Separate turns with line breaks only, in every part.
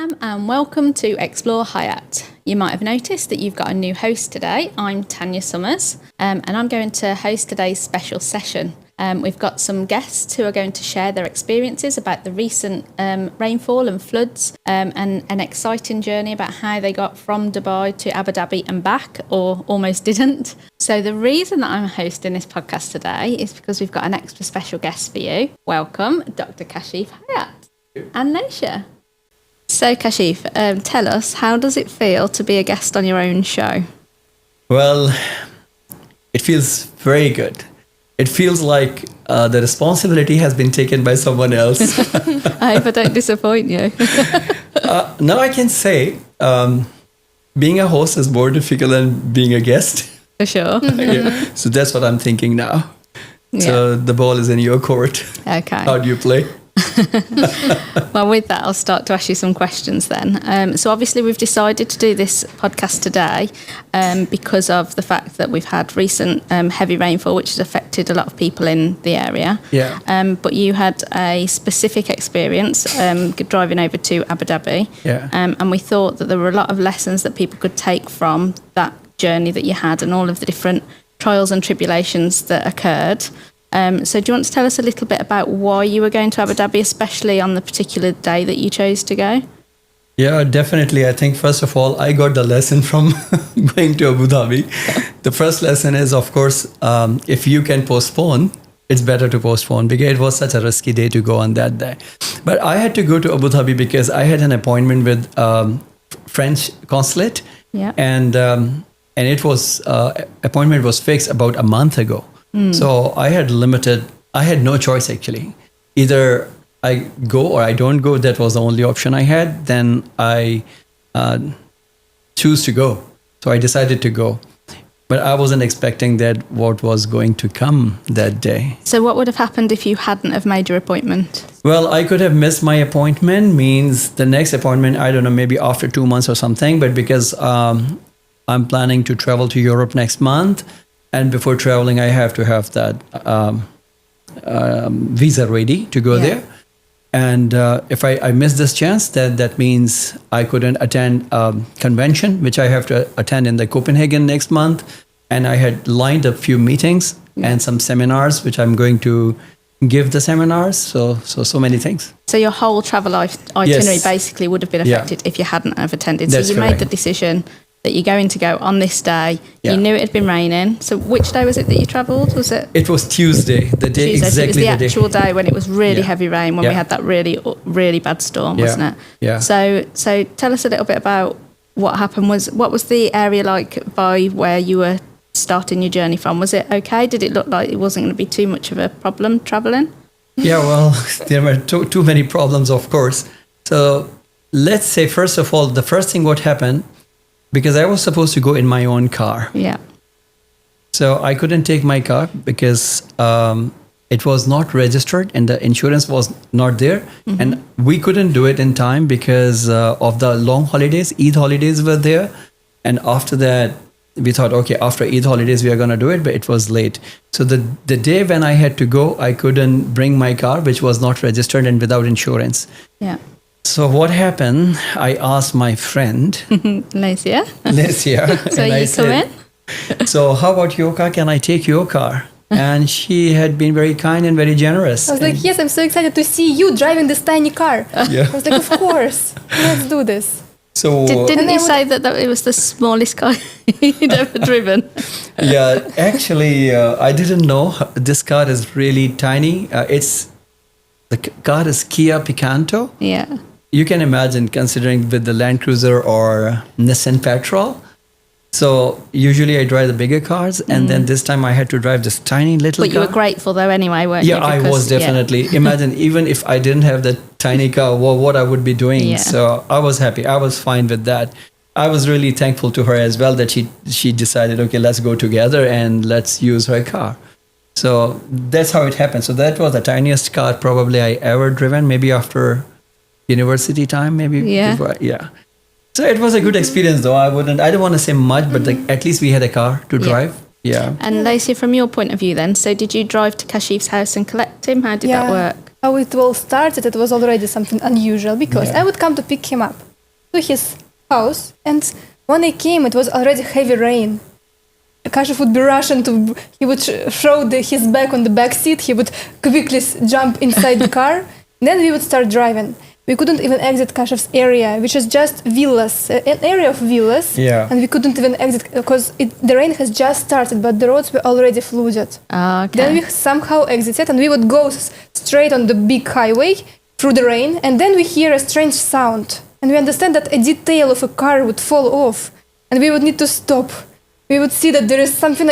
Salam and welcome to Explore Hayat. You might have noticed that you've got a new host today. I'm Tanya Summers and I'm going to host today's special session. We've got some guests who are going to share their experiences about the recent rainfall and floods and an exciting journey about how they got from Dubai to Abu Dhabi and back, or almost didn't. So the reason that I'm hosting this podcast today is because we've got an extra special guest for you. Welcome, Dr. Kashif Hayat and Naisha. So Kashif, tell us, how does it feel to be a guest on your own show?
Well, it feels very good. It feels like the responsibility has been taken by someone else.
I hope I don't disappoint you.
Now I can say being a host is more difficult than being a guest.
For sure.
Yeah. So that's what I'm thinking now.
Yeah.
So the ball is in your court.
Okay.
How do you play?
Well, with that, I'll start to ask you some questions then. So obviously we've decided to do this podcast today because of the fact that we've had recent heavy rainfall, which has affected a lot of people in the area.
Yeah.
But you had a specific experience driving over to Abu Dhabi.
Yeah.
And we thought that there were a lot of lessons that people could take from that journey that you had and all of the different trials and tribulations that occurred. So do you want to tell us a little bit about why you were going to Abu Dhabi, especially on the particular day that you chose to go?
Yeah, definitely. I think, first of all, I got the lesson from going to Abu Dhabi. The first lesson is, of course, if you can postpone, it's better to postpone, because it was such a risky day to go on that day. But I had to go to Abu Dhabi because I had an appointment with French consulate.
Yeah.
And it was, appointment was fixed about a month ago. So I had no choice actually. Either I go or I don't go. That was the only option I had. Then I choose to go. So I decided to go. But I wasn't expecting that what was going to come that day.
So what would have happened if you hadn't have made your appointment?
Well, I could have missed my appointment, means the next appointment, I don't know, maybe after 2 months or something. But because I'm planning to travel to Europe next month, and before traveling, I have to have that visa ready to go there. And if I miss this chance, that means I couldn't attend a convention, which I have to attend in the Copenhagen next month. And I had lined up a few meetings and some seminars, which I'm going to give the seminars. So many things.
So your whole travel itinerary basically would have been affected if you hadn't have attended.
That's
so you
correct.
made the decision that you're going to go on this day.
Yeah.
You knew it had been raining. So which day was it that you travelled? Was it?
It was Tuesday, the day
Tuesday,
exactly
so it was the
the
actual
day.
day when it was really heavy rain, when we had that really bad storm, wasn't it?
Yeah.
So tell us a little bit about what happened. What was the area like by where you were starting your journey from? Was it okay? Did it look like it wasn't going to be too much of a problem travelling?
Yeah, well, there were too many problems, of course. So let's say, first of all, the first thing what happened, because I was supposed to go in my own car.
Yeah.
So I couldn't take my car because it was not registered and the insurance was not there. Mm-hmm. And we couldn't do it in time because of the long holidays. Eid holidays were there. And after that, we thought, okay, after Eid holidays, we are going to do it. But it was late. So the day when I had to go, I couldn't bring my car, which was not registered and without insurance.
Yeah.
So what happened, I asked my friend,
Lesia. So
and
you come in?
So how about your car? Can I take your car? And she had been very kind and very generous.
I was like, yes, I'm so excited to see you driving this tiny car.
Yeah.
I was like, of course, let's do this.
So
Didn't you say that it was the smallest car you'd ever driven?
Yeah, actually, I didn't know this car is really tiny. The car is Kia Picanto.
Yeah.
You can imagine, considering with the Land Cruiser or Nissan Petrol. So usually I drive the bigger cars, and then this time I had to drive this tiny little car.
But you were grateful though anyway, weren't you?
Yeah, I was definitely. Imagine, even if I didn't have that tiny car, what I would be doing.
Yeah.
So I was happy. I was fine with that. I was really thankful to her as well that she decided, okay, let's go together and let's use her car. So that's how it happened. So that was the tiniest car probably I ever driven, maybe after university time, maybe.
Yeah.
Before, yeah. So it was a good experience though. I don't want to say much, but at least we had a car to drive. Yeah.
And Lacey, from your point of view then, so did you drive to Kashif's house and collect him? How did that work?
How it all started, it was already something unusual because I would come to pick him up. to his house, and when I came, it was already heavy rain. Kashif would be rushing to, he would throw his bag on the back seat, he would quickly jump inside the car, then we would start driving. We couldn't even exit Kashif's area, which is just villas, an area of villas, and we couldn't even exit because the rain has just started, but the roads were already flooded.
Okay.
Then we somehow exited, and we would go straight on the big highway through the rain, and then we hear a strange sound, and we understand that a detail of a car would fall off, and we would need to stop. We would see that there is something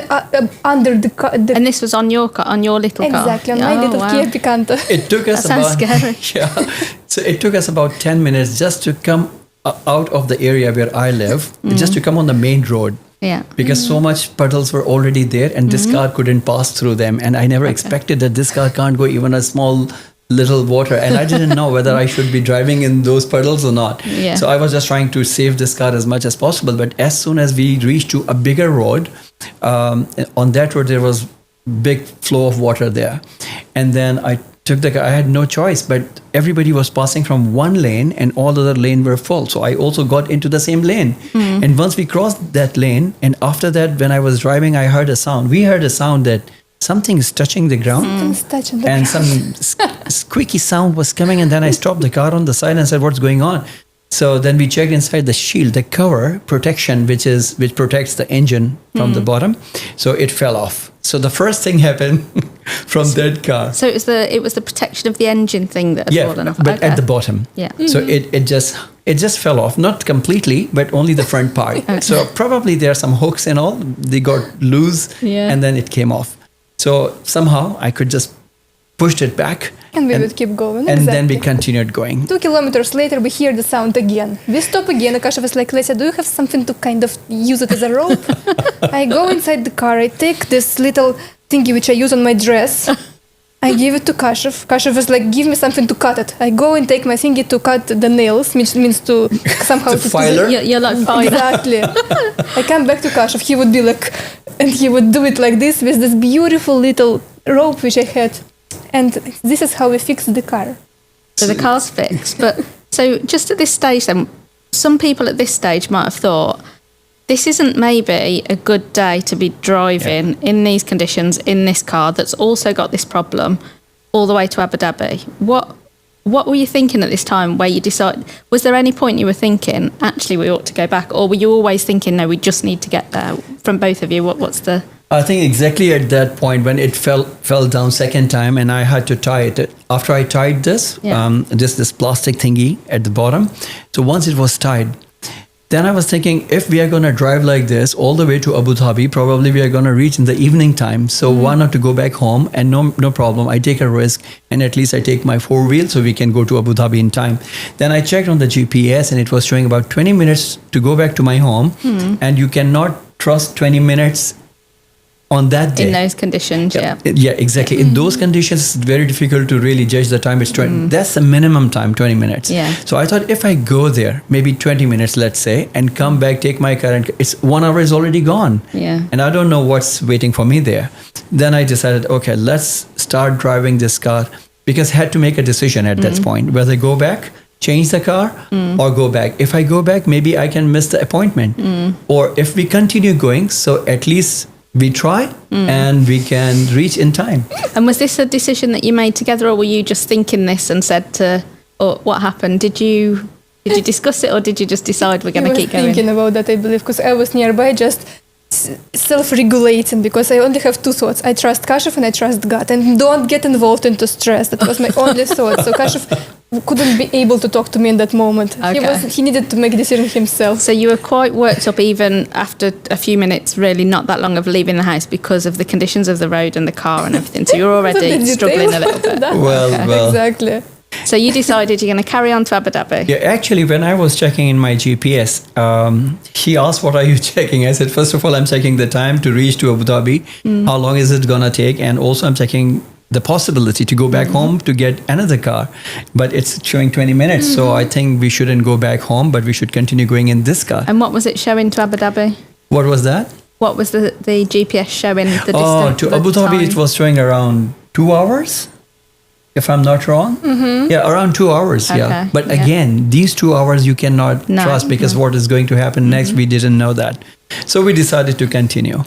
under the car.
And this was on your car, on your little car?
Exactly, on my little Kia Picanto.
It took us
That sounds
about
scary.
So it took us about 10 minutes just to come out of the area where I live, just to come on the main road.
Yeah.
Because so much puddles were already there, and this car couldn't pass through them. And I never expected that this car can't go even a small little water, and I didn't know whether I should be driving in those puddles or not.
Yeah.
So I was just trying to save this car as much as possible. But as soon as we reached to a bigger road, on that road there was big flow of water there, and then I took the car. I had no choice, but everybody was passing from one lane, and all the other lane were full. So I also got into the same lane. And once we crossed that lane, and after that, when I was driving, I heard a sound. We heard a sound that something is touching the ground.
Something's touching the
And
ground.
some squeaky sound was coming, and then I stopped the car on the side and said, what's going on? So then we checked inside the shield, the cover protection, which protects the engine from the bottom. So it fell off. So the first thing happened from that car.
So it was the protection of the engine thing that had fallen off.
but
Okay.
at the bottom.
Yeah.
So it just fell off, not completely, but only the front part. So probably there are some hooks and all. They got loose,
Yeah.
and then it came off. So somehow I could just pushed it back.
And we would keep going.
And then we
exactly.
continued going.
2 kilometers later, we hear the sound again. We stop again. Akasha was like, Lesia, do you have something to kind of use it as a rope? I go inside the car. I take this little thingy which I use on my dress. I give it to Kashif. Kashif was like, give me something to cut it. I go and take my thingy to cut the nails, which means to somehow...
The filer?
You're like fine.
Exactly. I come back to Kashif. He would be like... And he would do it like this with this beautiful little rope which I had. And this is how we fixed the car.
So the car's fixed. But so just at this stage then, some people at this stage might have thought, this isn't maybe a good day to be driving in these conditions in this car that's also got this problem all the way to Abu Dhabi. What were you thinking at this time where you decided, was there any point you were thinking, actually we ought to go back? Or were you always thinking, no, we just need to get there? From both of you, what's the...
I think exactly at that point when it fell down second time and I had to tie it. After I tied this, this plastic thingy at the bottom. So once it was tied, then I was thinking, if we are going to drive like this all the way to Abu Dhabi, probably we are going to reach in the evening time. So why not to go back home? And no problem. I take a risk and at least I take my 4-wheel so we can go to Abu Dhabi in time. Then I checked on the GPS and it was showing about 20 minutes to go back to my home. And you cannot trust 20 minutes on that day.
In those conditions,
Yeah, exactly. In those conditions, it's very difficult to really judge the time. It's 20. That's the minimum time, 20 minutes.
Yeah.
So I thought if I go there, maybe 20 minutes, let's say, and come back, take my car, and it's 1 hour is already gone.
Yeah.
And I don't know what's waiting for me there. Then I decided, okay, let's start driving this car because I had to make a decision at that point, whether go back, change the car or go back. If I go back, maybe I can miss the appointment. Or if we continue going, so at least we try and we can reach in time.
And was this a decision that you made together, or were you just thinking this and said to, or what happened? Did you discuss it, or did you just decide we're going to keep
I was thinking
going?
about that, I believe, because I was nearby just self-regulating, because I only have 2 thoughts. I trust Kashif and I trust God, and don't get involved into stress. That was my only thought. So Kashif couldn't be able to talk to me in that moment.
Okay.
He needed to make a decision himself.
So you were quite worked up even after a few minutes, really not that long of leaving the house, because of the conditions of the road and the car and everything. So you're already struggling a little bit.
Well.
Exactly.
So you decided you're going to carry on to Abu Dhabi.
Yeah, actually, when I was checking in my GPS, he asked, what are you checking? I said, first of all, I'm checking the time to reach to Abu Dhabi. How long is it going to take? And also I'm checking the possibility to go back home to get another car. But it's showing 20 minutes. So I think we shouldn't go back home, but we should continue going in this car.
And what was it showing to Abu Dhabi?
What was that?
What was the GPS showing the distance?
To Abu Dhabi, it was showing around 2 hours. if I'm not wrong. Yeah, around 2 hours.
Okay,
Yeah. But
yeah.
again, these 2 hours you cannot
No,
trust because what is going to happen next, we didn't know that. So we decided to continue.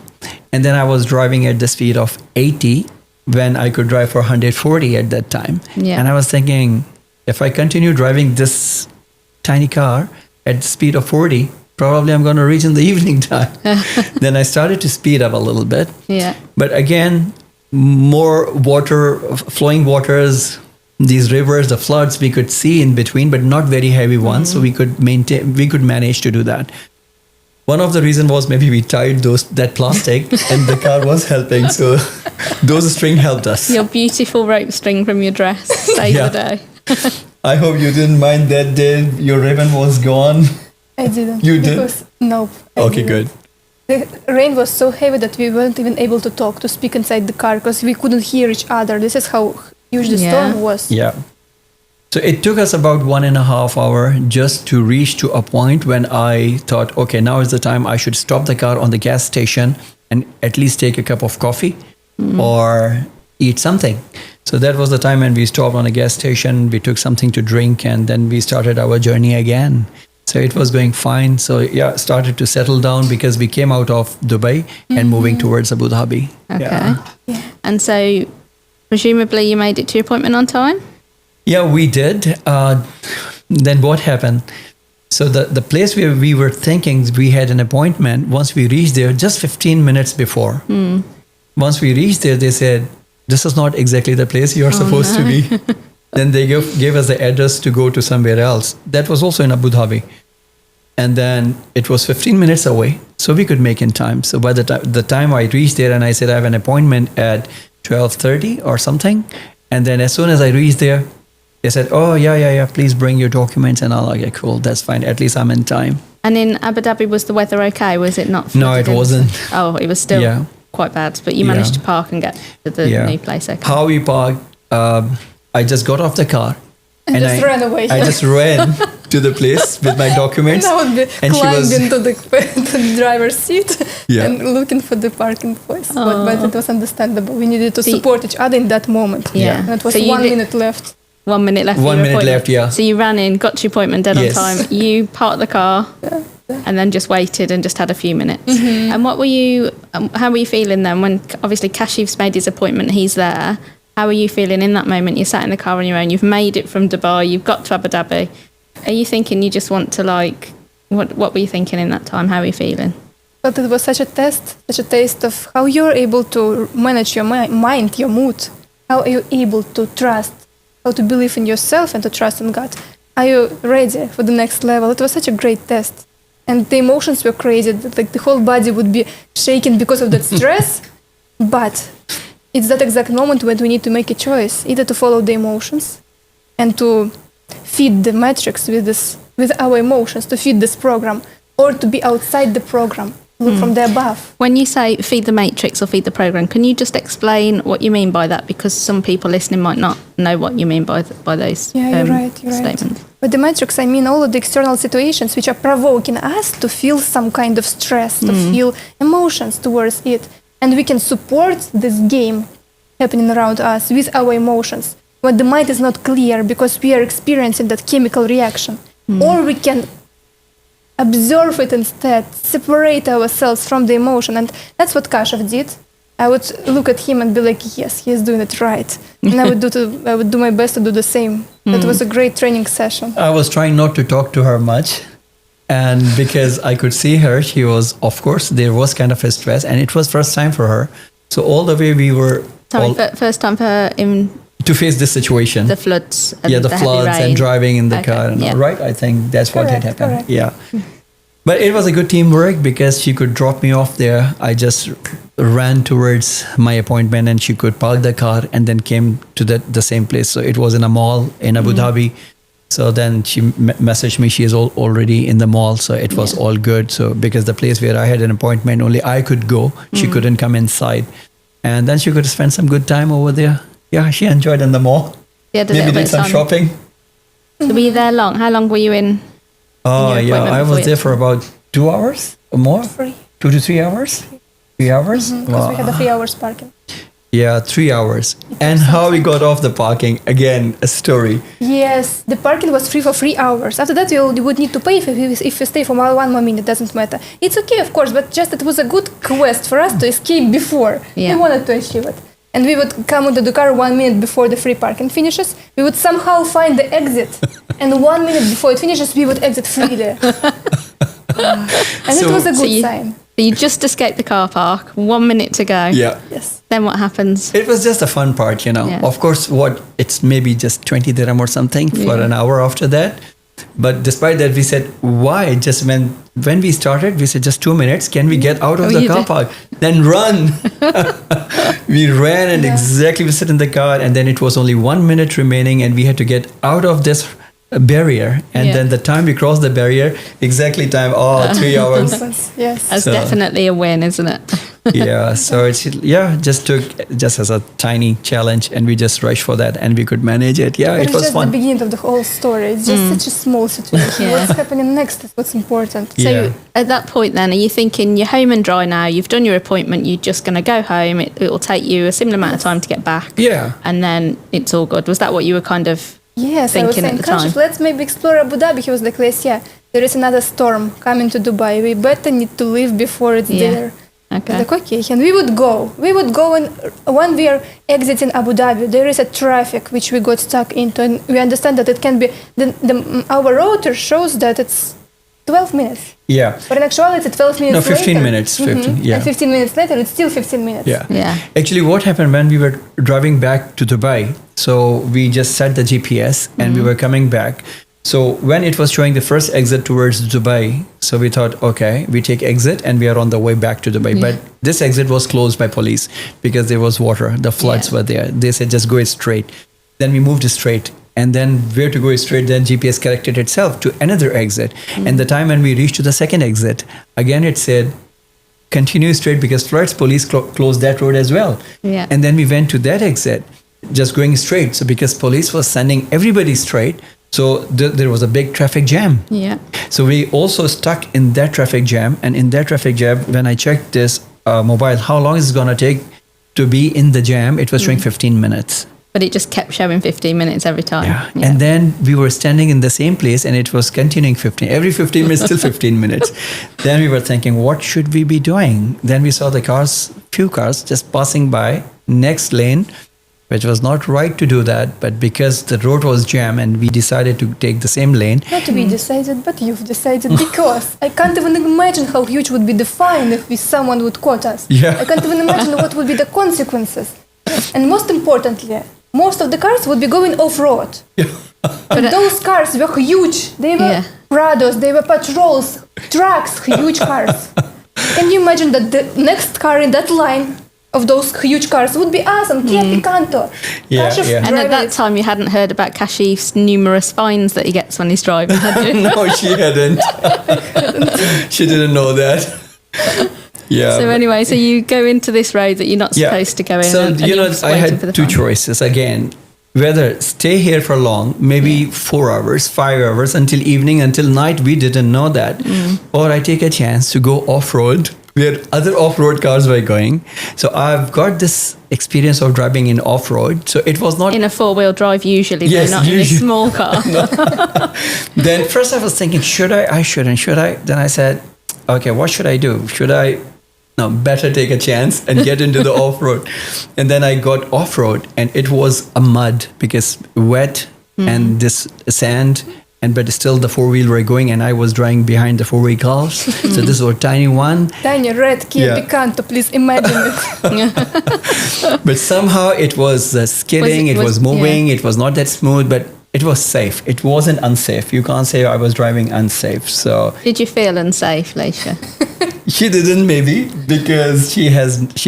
And then I was driving at the speed of 80 when I could drive for 140 at that time.
Yeah.
And I was thinking, if I continue driving this tiny car at the speed of 40, probably I'm going to reach in the evening time. Then I started to speed up a little bit.
Yeah.
But again, more water, flowing waters, these rivers, the floods we could see in between, but not very heavy ones. So we could manage to do that. One of the reasons was maybe we tied that plastic and the car was helping. So those string helped us.
Your beautiful rope string from your dress saved
Yeah.
the day.
I hope you didn't mind that day your ribbon was gone.
I didn't.
You did?
Because, nope. I
Okay,
didn't.
good.
The rain was so heavy that we weren't even able to talk, to speak inside the car because we couldn't hear each other. This is how huge the
Yeah.
storm was.
Yeah. So it took us about 1.5 hours just to reach to a point when I thought, okay, now is the time I should stop the car on the gas station and at least take a cup of coffee or eat something. So that was the time when we stopped on a gas station, we took something to drink, and then we started our journey again. So it was going fine. So yeah, started to settle down because we came out of Dubai and moving towards Abu Dhabi.
Okay. And so presumably you made it to your appointment on time?
Yeah, we did. Then what happened? So the place where we were thinking we had an appointment, once we reached there, just 15 minutes before. Once we reached there, they said, this is not exactly the place you're supposed to be. Then they gave us the address to go to somewhere else. That was also in Abu Dhabi. And then it was 15 minutes away, so we could make in time. So by the time I reached there and I said I have an appointment at 12:30 or something, and then as soon as I reached there, they said, oh, yeah, please bring your documents. And I'm like, okay, cool, that's fine. At least I'm in time.
And in Abu Dhabi, was the weather okay? Was it not?
No, it
flooded?
wasn't.
Oh, it was still
Yeah.
quite bad, but you
Yeah.
managed to park and get to the new place. Okay.
How we parked, I just got off the car.
And just ran away.
I just ran to the place with my documents.
And I would be
And she
climbing
was-
into the driver's seat
Yeah.
and looking for the parking place. But it was understandable. We needed to
So you-
support each other in that moment.
Yeah.
And it was
So you
1
did-
minute left.
1 minute left. for
1
your
minute
appointment.
left, yeah.
So you ran in, got to your appointment dead
Yes.
on time. You parked the car, and then just waited and just had a few minutes. And what were you? How were you feeling then? When obviously Kashif's made his appointment, he's there. How are you feeling in that moment? You're sat in the car on your own. You've made it from Dubai. You've got to Abu Dhabi. Are you thinking you just want to like? What were you thinking in that time? How are you feeling?
But it was such a test, such a taste of how you're able to manage your mind, your mood. How are you able to trust? How to believe in yourself and to trust in God. Are you ready for the next level? It was such a great test. And the emotions were crazy. Like the whole body would be shaking because of that stress. But it's that exact moment when we need to make a choice, either to follow the emotions and to feed the matrix with our emotions, to feed this program, or to be outside the program, look from the above.
When you say feed the matrix or feed the program, can you just explain what you mean by that? Because some people listening might not know what you mean by those
Yeah, you're right.
statements.
With the matrix, I mean all of the external situations which are provoking us to feel some kind of stress, to feel emotions towards it. And we can support this game happening around us with our emotions when the mind is not clear because we are experiencing that chemical reaction. Or we can observe it instead, separate ourselves from the emotion. And that's what Kashif did. I would look at him and be like, yes, he is doing it right. And I would do my best to do the same. That was a great training session.
I was trying not to talk to her much. And because I could see her, she was, of course, there was kind of a stress. And it was first time for her. So all the way we were
First time for her in
to face this situation.
the floods. And
the
heavy
floods
rain.
and driving in the
Okay,
car and
yeah.
all, right? I think that's what had
Correct,
happened.
correct.
Yeah. But it was a good teamwork because she could drop me off there. I just ran towards my appointment and she could park the car and then came to the same place. So it was in a mall in Abu Dhabi. So then she messaged me, she is already in the mall. So it was all good. So because the place where I had an appointment, only I could go. She couldn't come inside. And then she could spend some good time over there. Yeah, she enjoyed in the mall.
Yeah, did a
Maybe
little bit
did
of
some
sun.
shopping.
So were you there long? How long were you in?
Oh,
your
yeah.
appointment
I
before
was
you-
there for about 2 hours or more.
3.
2 to 3 hours. 3 hours.
Because we had a 3 hours parking.
Yeah, 3 hours. And how we got off the parking, again, a story.
Yes, the parking was free for 3 hours. After that, you would need to pay if you stay for 1 more minute. Doesn't matter. It's okay, of course, but just it was a good quest for us to escape before.
Yeah.
We wanted to achieve it. And we would come into the car 1 minute before the free parking finishes. We would somehow find the exit. And 1 minute before it finishes, we would exit freely. And it was a good sign.
You just escaped the car park, 1 minute to go.
Yeah.
Yes.
Then what happens?
It was just a fun part, you know.
Yeah.
Of course, it's maybe just 20 dirham or something for an hour after that. But despite that, we said, why? Just when we started, we said, just 2 minutes. Can we get out of the car park? Then run. We ran and exactly we sit in the car. And then it was only 1 minute remaining and we had to get out of this barrier. And then the time we crossed the barrier, exactly time, 3 hours.
Yes.
That's definitely a win, isn't it?
Yeah, so it's just as a tiny challenge and we just rushed for that and we could manage it. Yeah,
But
it
it's
was
just
fun.
the beginning of the whole story. It's just such a small situation.
Yeah.
What's happening next is what's important.
So at that point then, are you thinking you're home and dry now, you've done your appointment, you're just going to go home, it will take you a similar amount of time to get back,
Yeah.
and then it's all good. Was that what you were kind of
Yes, I was
thinking
saying,
at the time?
Kashif, let's maybe explore Abu Dhabi. He was like, yeah, there is another storm coming to Dubai. We better need to leave before it's there.
Okay.
Like, okay, and we would go. And when we are exiting Abu Dhabi, there is a traffic which we got stuck into, and we understand that it can be. Our router shows that it's 12 minutes,
Yeah.
but in actuality, it's 12 minutes.
No, 15
later.
minutes. 15, yeah.
And 15 minutes later, it's still 15 minutes.
Yeah.
Yeah.
Actually, what happened when we were driving back to Dubai, so we just set the GPS and we were coming back. So when it was showing the first exit towards Dubai, so we thought, okay, we take exit and we are on the way back to Dubai.
Yeah.
But this exit was closed by police because there was water. The floods were there. They said, just go straight. Then we moved straight. And then where to go straight, then GPS corrected itself to another exit. And the time when we reached to the second exit, again it said, continue straight because floods police closed that road as well.
Yeah.
And then we went to that exit, just going straight. So because police was sending everybody straight, so there was a big traffic jam.
Yeah.
So we also stuck in that traffic jam. And in that traffic jam, when I checked this mobile, how long is it going to take to be in the jam? It was showing 15 minutes.
But it just kept showing 15 minutes every time.
Yeah. And then we were standing in the same place and it was continuing 15. Every 15 minutes, still 15 minutes. Then we were thinking, what should we be doing? Then we saw the few cars just passing by next lane, which was not right to do that. But because the road was jammed and we decided to take the same lane.
Not we decided, but you've decided because I can't even imagine how huge would be the fine if someone would caught us.
Yeah.
I can't even imagine what would be the consequences. And most importantly, most of the cars would be going off-road. And those cars were huge. They were Prados, they were patrols, trucks, huge cars. Can you imagine that the next car in that line of those huge cars would be us on Kia Picanto?
Yeah,
Kashif
yeah.
And at that
driving-
time, you hadn't heard about Kashif's numerous fines that he gets when he's driving, had you?
No, she hadn't. She didn't know that. Yeah.
So anyway, so you go into this road that you're not supposed to go in.
So,
and
you know,
you're
I
waiting for the
had two
fine.
choices again. Whether stay here for long, maybe 4 hours, 5 hours, until evening, until night, we didn't know that. Or I take a chance to go off-road where other off-road cars were going. So I've got this experience of driving in off-road. So it was not...
In a four-wheel drive usually,
Yes,
though, not in a
usually.
small car.
Then first I was thinking, should I? I shouldn't. Should I? Then I said, okay, what should I do? Should I? No, better take a chance and get into the off-road. And then I got off-road and it was a mud because wet and this sand. And but still the four-wheel were going and I was driving behind the four-wheel cars. So this was a tiny one.
Tiny red Kia Picanto, please imagine it.
But somehow it was skidding, it was moving, it was not that smooth, but it was safe. It wasn't unsafe. You can't say I was driving unsafe. So
Did you feel unsafe, Leisha?
she didn't, maybe because she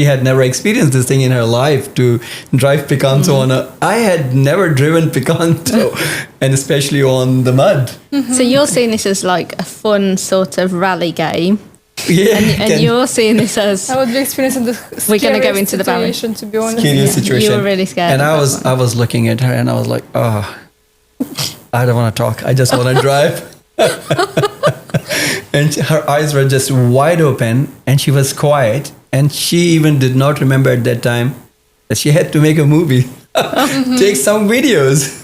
had never experienced this thing in her life to drive Picanto on a. I had never driven Picanto, and especially on the mud.
So you're seeing this as like a fun sort of rally game,
Yeah,
and you're seeing this as
I would be experiencing the
We're gonna go
scariest
into the barrier.
situation, to be honest.
scariest
Yeah.
situation.
You were really scared
and
of
I
that one.
was looking at her, and I was like, oh, I don't want to talk. I just want to drive. And her eyes were just wide open and she was quiet. And she even did not remember at that time She had to make a movie, take some videos.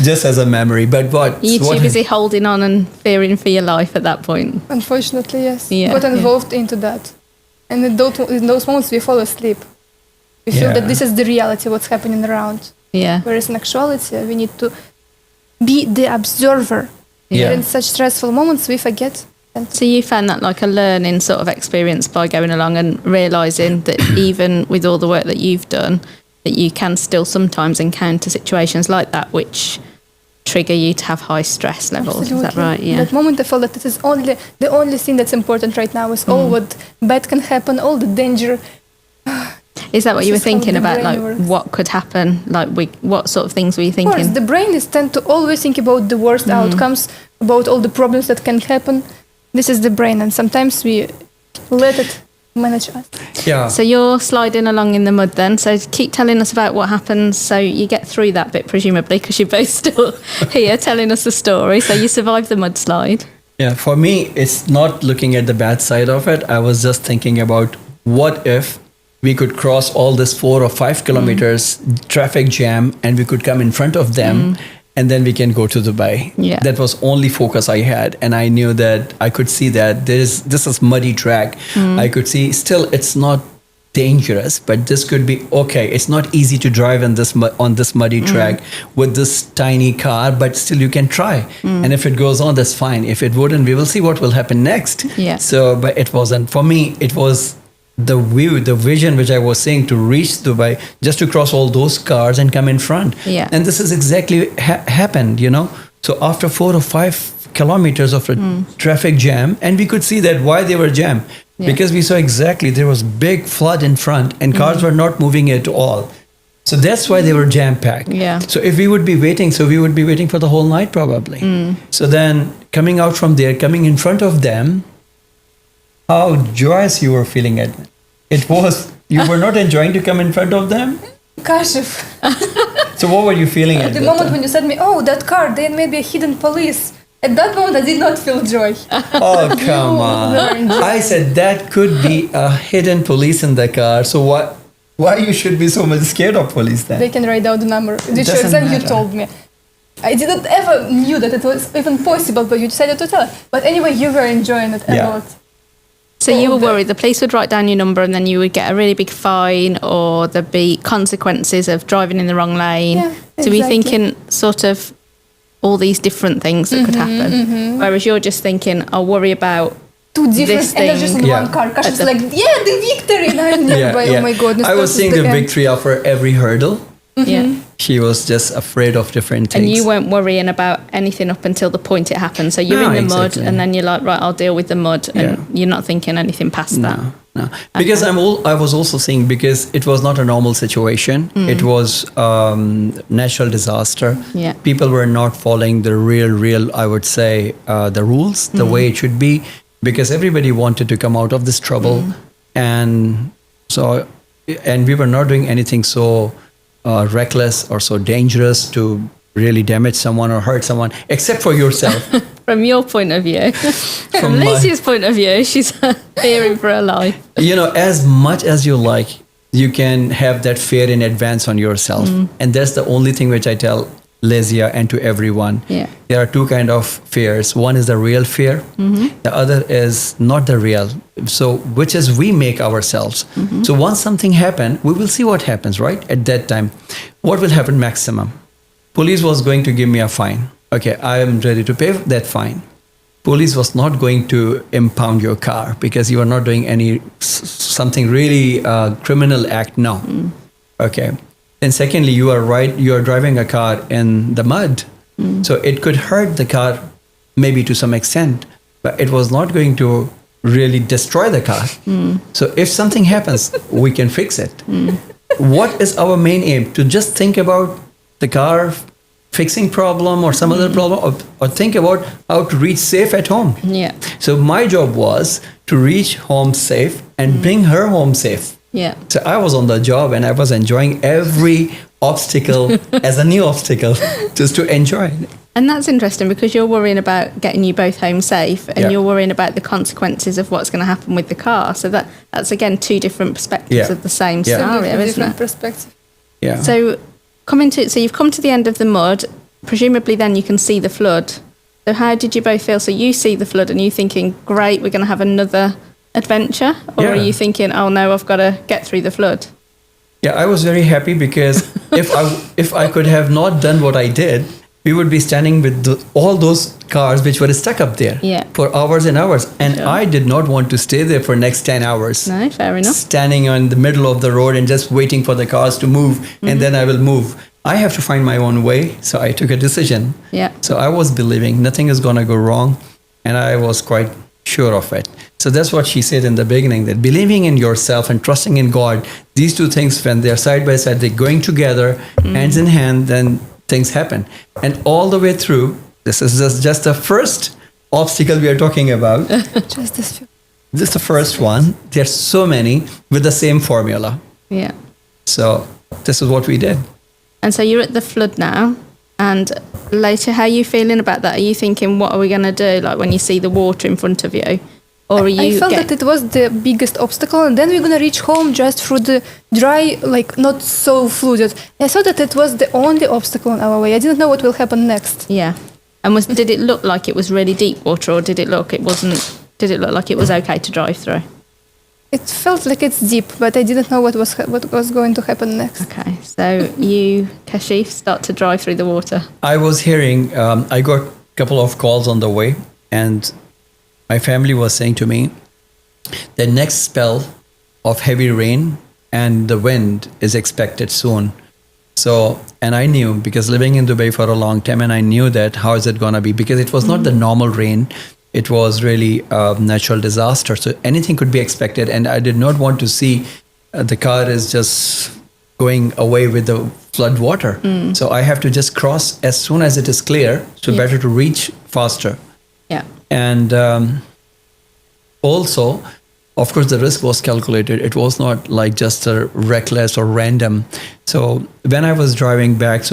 Just as a memory. But
You're too busy holding on and fearing for your life at that point.
Unfortunately, yes.
Yeah.
Got involved into that. And in those moments, we fall asleep. We feel that this is the reality, what's happening around.
Yeah.
Whereas in actuality, we need to be the observer.
Yeah.
In such stressful moments, we forget.
So you found that like a learning sort of experience by going along and realising that even with all the work that you've done, that you can still sometimes encounter situations like that which trigger you to have high stress levels.
Absolutely.
Is that right? Yeah.
That moment I felt that this is the only thing that's important right now is all what bad can happen, all the danger.
Is that what you were
This is how
thinking
the
about?
brain
Like
works.
what could happen? Like what sort of things were you
Of course,
thinking?
the brain is tend to always think about the worst outcomes, about all the problems that can happen. This is the brain, and sometimes we let it manage us.
Yeah.
So you're sliding along in the mud then. So keep telling us about what happens. So you get through that bit, presumably, because you're both still here telling us the story. So you survived the mudslide.
Yeah, for me, it's not looking at the bad side of it. I was just thinking about what if we could cross all this 4 or 5 kilometers traffic jam and we could come in front of them and then we can go to Dubai.
Yeah.
That was only focus I had. And I knew that I could see that this is muddy track. I could see still it's not dangerous, but this could be okay. It's not easy to drive on this muddy track with this tiny car, but still you can try. And if it goes on, that's fine. If it wouldn't, we will see what will happen next.
Yeah.
So, but it wasn't for me. It was the view, the vision, which I was saying to reach Dubai, just to cross all those cars and come in front.
Yeah.
And this is exactly happened. So after 4 or 5 kilometers of a traffic jam, and we could see that why they were jammed.
Yeah.
Because we saw exactly there was big flood in front and cars were not moving at all. So that's why they were jam-packed.
Yeah.
So if we would be waiting, we would be waiting for the whole night probably. So then coming out from there, coming in front of them, how joyous you were feeling it was. You were not enjoying to come in front of them?
Kashif,
So what were you feeling at
the
that
moment
time?
when you said me, oh, that car, there may be a hidden police. At that moment, I did not feel joy.
Oh, come on. I said that could be a hidden police in the car. So why you should be so much scared of police then?
They can write down the number. Which
doesn't
then you
matter.
told me. I didn't ever knew that it was even possible, but you decided to tell. But anyway, you were enjoying it a
Yeah.
lot.
So you were
Okay.
worried the police would write down your number and then you would get a really big fine or there'd be consequences of driving in the wrong lane.
Yeah,
So we're
exactly.
thinking sort of all these different things that could happen. Whereas you're just thinking, I'll worry about
Two different
This
energies in
thing.
Yeah.
one car. Kashif's
the-
like, yeah, the victory. And I'm nearby. Oh my goodness.
I was
this is
seeing the
end.
victory after every hurdle.
yeah.
She was just afraid of different things.
And you weren't worrying about anything up until the point it happened. So you're
No,
in the
exactly.
mud and then you're like, right, I'll deal with the mud. And
Yeah.
you're not thinking anything past that.
No. Because I was also seeing, because it was not a normal situation. It was natural disaster.
Yeah.
People were not following the real, I would say, the rules, the way it should be, because everybody wanted to come out of this trouble. And we were not doing anything so reckless or so dangerous to really damage someone or hurt someone, except for yourself.
From your point of view, from
my-
Lucy's point of view, she's fearing for her life.
As much as you like, you can have that fear in advance on yourself. And that's the only thing which I tell Lesia and to everyone.
Yeah.
There are two kind of fears. One is the real fear. The other is not the real. So which is we make ourselves. So once something happen, we will see what happens, right? At that time, what will happen maximum? Police was going to give me a fine. Okay, I am ready to pay that fine. Police was not going to impound your car because you are not doing something really criminal act. No. Okay. And secondly, you are right. You are driving a car in the mud. So it could hurt the car maybe to some extent, but it was not going to really destroy the car. So if something happens, we can fix it. What is our main aim? To just think about the car fixing problem or some other problem, or think about how to reach safe at home.
Yeah.
So my job was to reach home safe and bring her home safe.
Yeah.
So I was on the job and I was enjoying every obstacle as a new obstacle, just to enjoy it.
And that's interesting because you're worrying about getting you both home safe and you're worrying about the consequences of what's going to happen with the car. So that's again, two different perspectives of the same scenario, isn't
different
it?
Perspective.
Yeah.
So you've come to the end of the mud, presumably then you can see the flood. So how did you both feel? So you see the flood and you thinking, great, we're going to have another adventure? Or are you thinking, oh no, I've got to get through the flood?
Yeah, I was very happy because if I could have not done what I did, we would be standing with all those cars which were stuck up there for hours and hours. And I did not want to stay there for next 10 hours.
No, fair enough.
Standing on the middle of the road and just waiting for the cars to move and then I will move. I have to find my own way. So I took a decision.
Yeah.
So I was believing nothing is going to go wrong. And I was quite sure of it. So that's what she said in the beginning, that believing in yourself and trusting in God, these two things, when they're side by side, they're going together, hands in hand, then things happen. And all the way through, this is just the first obstacle we are talking about.
Just this few.
This is the first one. There's so many with the same formula.
Yeah.
So this is what we did.
And so you're at the flood now. And later, how are you feeling about that? Are you thinking, what are we going to do? Like when you see the water in front of you? Or are you
I felt that it was the biggest obstacle, and then we're gonna reach home just through the dry, like not so flooded. I thought that it was the only obstacle on our way. I didn't know what will happen next.
Yeah. And did it look like it was really deep water, or did it look like it was okay to drive through?
It felt like it's deep, but I didn't know what was going to happen next.
Okay, so you, Kashif, start to drive through the water.
I was hearing, I got a couple of calls on the way, and my family was saying to me, the next spell of heavy rain and the wind is expected soon. So, and I knew, because living in Dubai for a long time, and I knew that how is it going to be, because it was not the normal rain. It was really a natural disaster. So anything could be expected. And I did not want to see the car is just going away with the flood water. So I have to just cross as soon as it is clear. So better to reach faster.
Yeah.
And also, of course, the risk was calculated. It was not like just a reckless or random. So when I was driving back,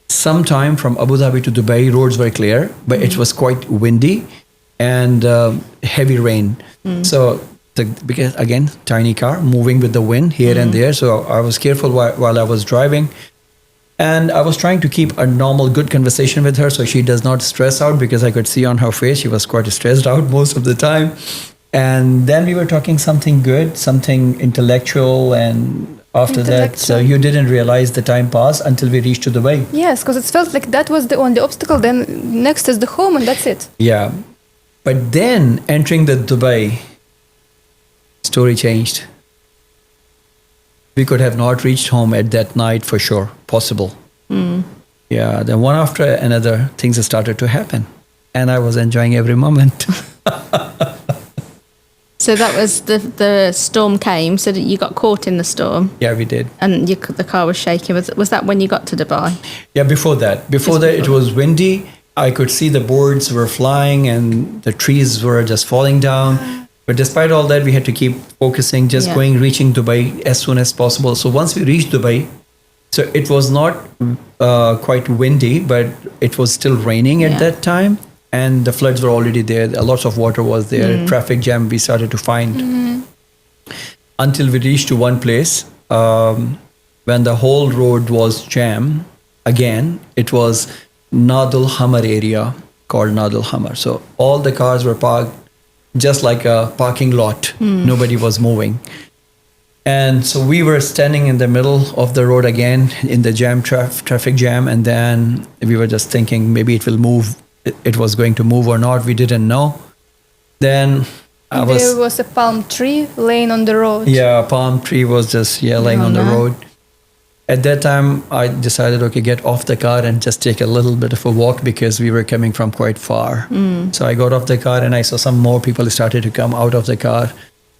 sometime from Abu Dhabi to Dubai, roads were clear, but it was quite windy and heavy rain. So because again, tiny car moving with the wind here and there. So I was careful while I was driving. And I was trying to keep a normal, good conversation with her so she does not stress out, because I could see on her face she was quite stressed out most of the time. And then we were talking something good, something intellectual, and after that, so you didn't realize the time passed until we reached to Dubai.
Yes, because it felt like that was the only obstacle. Then next is the home, and that's it.
Yeah. But then entering the Dubai, story changed. We could have not reached home at that night for sure, possible. Yeah, then one after another, things started to happen. And I was enjoying every moment.
So that was the storm came, so that you got caught in the storm.
Yeah, we did.
And the car was shaking. Was that when you got to Dubai?
Yeah, before that. Before that, it was windy. I could see the boards were flying and the trees were just falling down. But despite all that, we had to keep focusing, just reaching Dubai as soon as possible. So once we reached Dubai, so it was not quite windy, but it was still raining at that time. And the floods were already there. Lots of water was there. Traffic jam we started to find. Until we reached to one place, when the whole road was jammed, again, it was Nadul Hamar area, called Nadul Hamar. So all the cars were parked just like a parking lot. Nobody was moving. And so we were standing in the middle of the road again in the traffic jam. And then we were just thinking maybe it will move. It was going to move or not. We didn't know. Then
there was a palm tree laying on the road.
Yeah, a palm tree was just laying on the road. At that time, I decided, get off the car and just take a little bit of a walk, because we were coming from quite far. So I got off the car and I saw some more people started to come out of the car.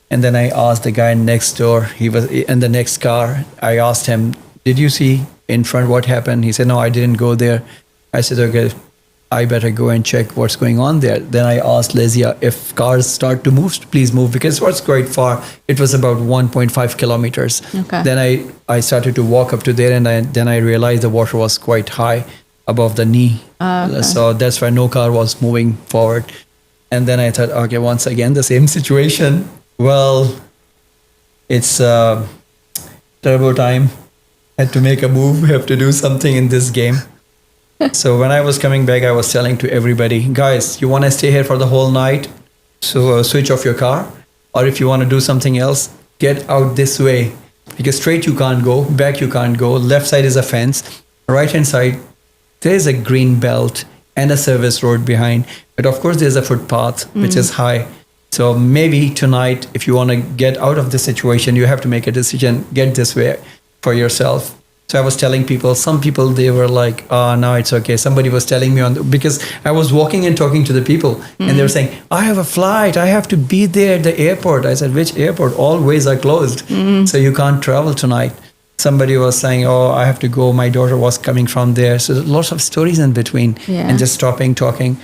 And then I asked the guy next door, he was in the next car. I asked him, did you see in front what happened? He said, no, I didn't go there. I said, okay, I better go and check what's going on there. Then I asked Lesia, if cars start to move, please move, because it was quite far. It was about 1.5 kilometers.
Okay.
Then I started to walk up to there, and then I realized the water was quite high above the knee.
Okay.
So that's why no car was moving forward. And then I thought, okay, once again, the same situation. Well, it's a terrible time. Had to make a move, have to do something in this game. So when I was coming back, I was telling to everybody, guys, you want to stay here for the whole night? So switch off your car. Or if you want to do something else, get out this way. Because straight you can't go, back you can't go. Left side is a fence. Right hand side, there is a green belt and a service road behind. But of course, there's a footpath, which is high. So maybe tonight, if you want to get out of this situation, you have to make a decision, get this way for yourself. So I was telling people, some people, they were like, oh, no, it's okay. Somebody was telling me because I was walking and talking to the people and they were saying, I have a flight. I have to be there at the airport. I said, which airport? All ways are closed. So you can't travel tonight. Somebody was saying, oh, I have to go. My daughter was coming from there. So lots of stories in between and just stopping, talking.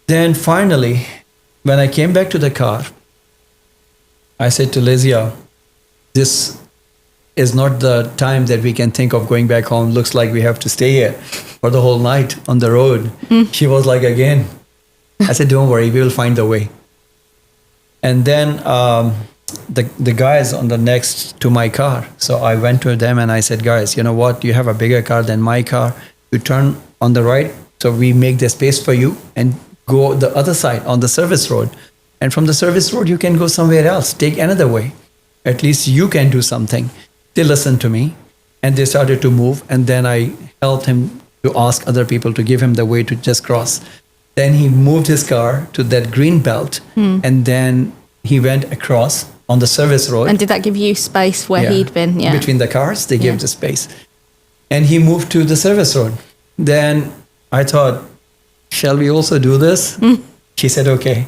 Then finally, when I came back to the car, I said to Lesia, this is not the time that we can think of going back home. Looks like we have to stay here for the whole night on the road. She was like, again. I said, don't worry, we will find a way. And then the guys on the next to my car. So I went to them and I said, guys, you know what? You have a bigger car than my car. You turn on the right. So we make the space for you and go the other side on the service road. And from the service road, you can go somewhere else. Take another way. At least you can do something. They listened to me and they started to move. And then I helped him to ask other people to give him the way to just cross. Then he moved his car to that green belt and then he went across on the service road.
And did that give you space where he'd been? Yeah.
Between the cars, they gave the space. And he moved to the service road. Then I thought, shall we also do this? She said, okay.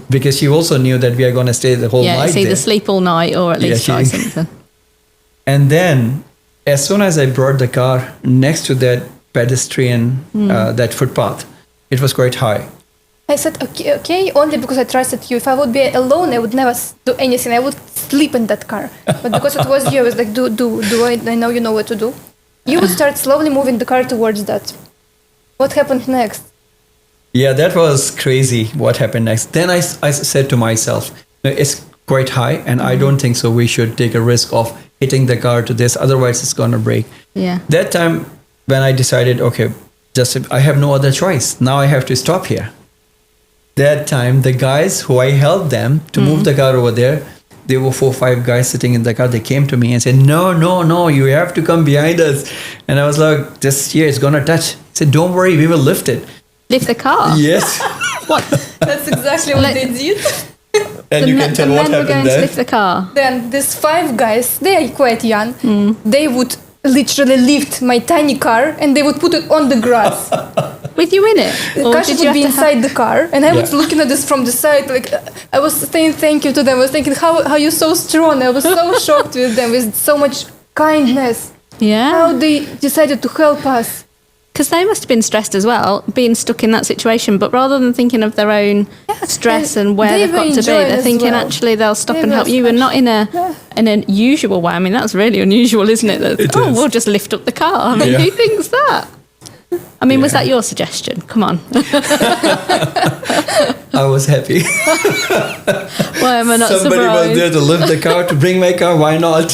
Because she also knew that we are going to stay the whole night.
Yeah, it's either sleep all night or at least try something.
And then, as soon as I brought the car next to that pedestrian, that footpath, it was quite high.
I said, okay, only because I trusted you. If I would be alone, I would never do anything. I would sleep in that car. But because it was you, I was like, do. I know you know what to do. You would start slowly moving the car towards that. What happened next?
Yeah, that was crazy what happened next. Then I said to myself, it's quite high and I don't think so we should take a risk of hitting the car to this, otherwise it's going to break.
Yeah.
That time when I decided, okay, I have no other choice. Now I have to stop here. That time, the guys who I helped them to move the car over there, there were 4 or 5 guys sitting in the car. They came to me and said, no, you have to come behind us. And I was like, this here is going to touch. I said, don't worry, we will lift it.
Lift the car?
Yes.
What?
That's exactly what they did.
And you can tell what
the men were going
happened
to
then.
lift the car.
Then these 5 guys, they are quite young. They would literally lift my tiny car and they would put it on the grass.
With you in it? Or
Kashif
did you
would be
have to
inside the car and I was
Yeah.
looking at this from the side, like I was saying thank you to them. I was thinking how you're so strong. I was so shocked with them, with so much kindness.
Yeah.
How they decided to help us.
Because they must have been stressed as well, being stuck in that situation. But rather than thinking of their own stress and where
they
they've got
were
to be,
enjoying
they're
as
thinking
well.
actually they'll stop
They
and
were
help you, and not in
Yeah.
a usual way. I mean, that's really unusual, isn't it? That,
It
oh,
is.
we'll just lift up the car. I mean,
Yeah.
who thinks that? I mean, was
Yeah.
that your suggestion? Come on.
I was happy.
Why am I not
Somebody
surprised?
was there to lift the car, to bring my car. Why not?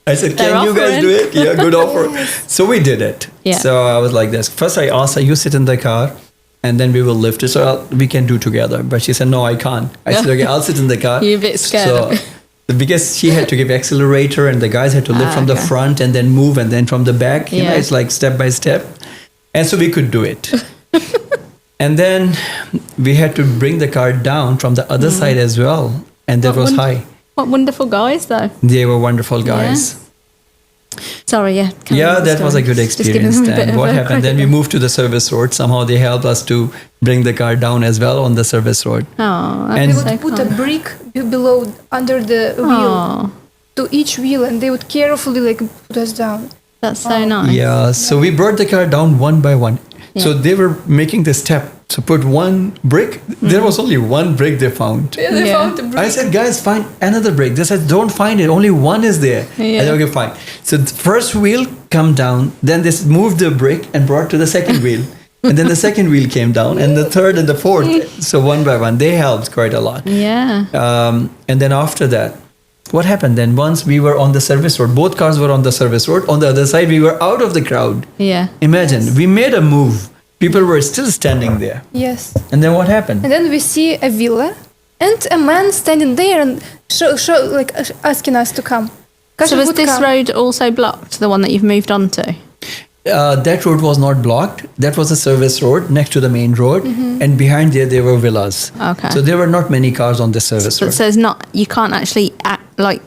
I said,
They're
can you guys
offering.
do it? Yeah, good offer. So we did it.
Yeah.
So I was like this. First I asked her, you sit in the car and then we will lift it. So we can do together. But she said, no, I can't. I said, okay, I'll sit in the car.
You're a bit scared.
So, because she had to give accelerator and the guys had to lift from the
okay.
front and then move and then from the back. You know,
Yeah.
it's like step by step. And so we could do it. And then we had to bring the car down from the other side as well. And that was high.
What wonderful guys, though.
They were wonderful guys.
Sorry, yeah. carry
Yeah,
on the
that was a
story.
good
Just giving
experience
them a bit
then.
of
What
a
happened? Then we
credit.
moved to the service road. Somehow they helped us to bring the car down as well on the service road.
Oh,
And-
that's
They
so
would put a
kind.
brick below under the wheel
Oh,
to each wheel and they would carefully like put us down.
that's so nice.
Yeah, so we brought the car down one by one. So they were making the step. So put one brick. There was only one brick they found.
Yeah, they
Yeah.
found the brick.
I said, guys, find another brick. They said, don't find it. Only one is there.
Yeah.
I said, okay, fine. So the first wheel come down. Then they moved the brick and brought to the second wheel. And then the second wheel came down, and the third and the fourth. So one by one, they helped quite a lot.
Yeah.
And then after that, what happened then? Once we were on the service road, both cars were on the service road. On the other side, we were out of the crowd.
Yeah.
Imagine, we made a move. People were still standing there.
Yes.
And then what happened?
And then we see a villa and a man standing there and asking us to come.
So
Kashif
was
would
this
come.
road also blocked, the one that you've moved on to?
That road was not blocked. That was a service road next to the main road. And behind there were villas.
Okay.
So there were not many cars on the service road.
So it's not, you can't actually act like,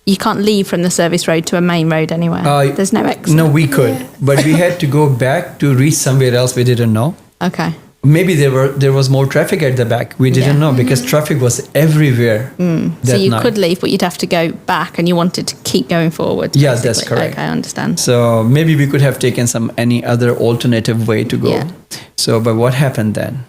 you can't leave from the service road to a main road anywhere. There's no exit.
No, we could. But we had to go back to reach somewhere else we didn't know.
Okay.
Maybe there was more traffic at the back. We didn't know because traffic was everywhere.
So you
night.
could leave, but you'd have to go back, and you wanted to keep going forward.
Yeah, that's
basically.
correct.
Okay, I understand.
So maybe we could have taken any other alternative way to go.
Yeah.
So, but what happened then?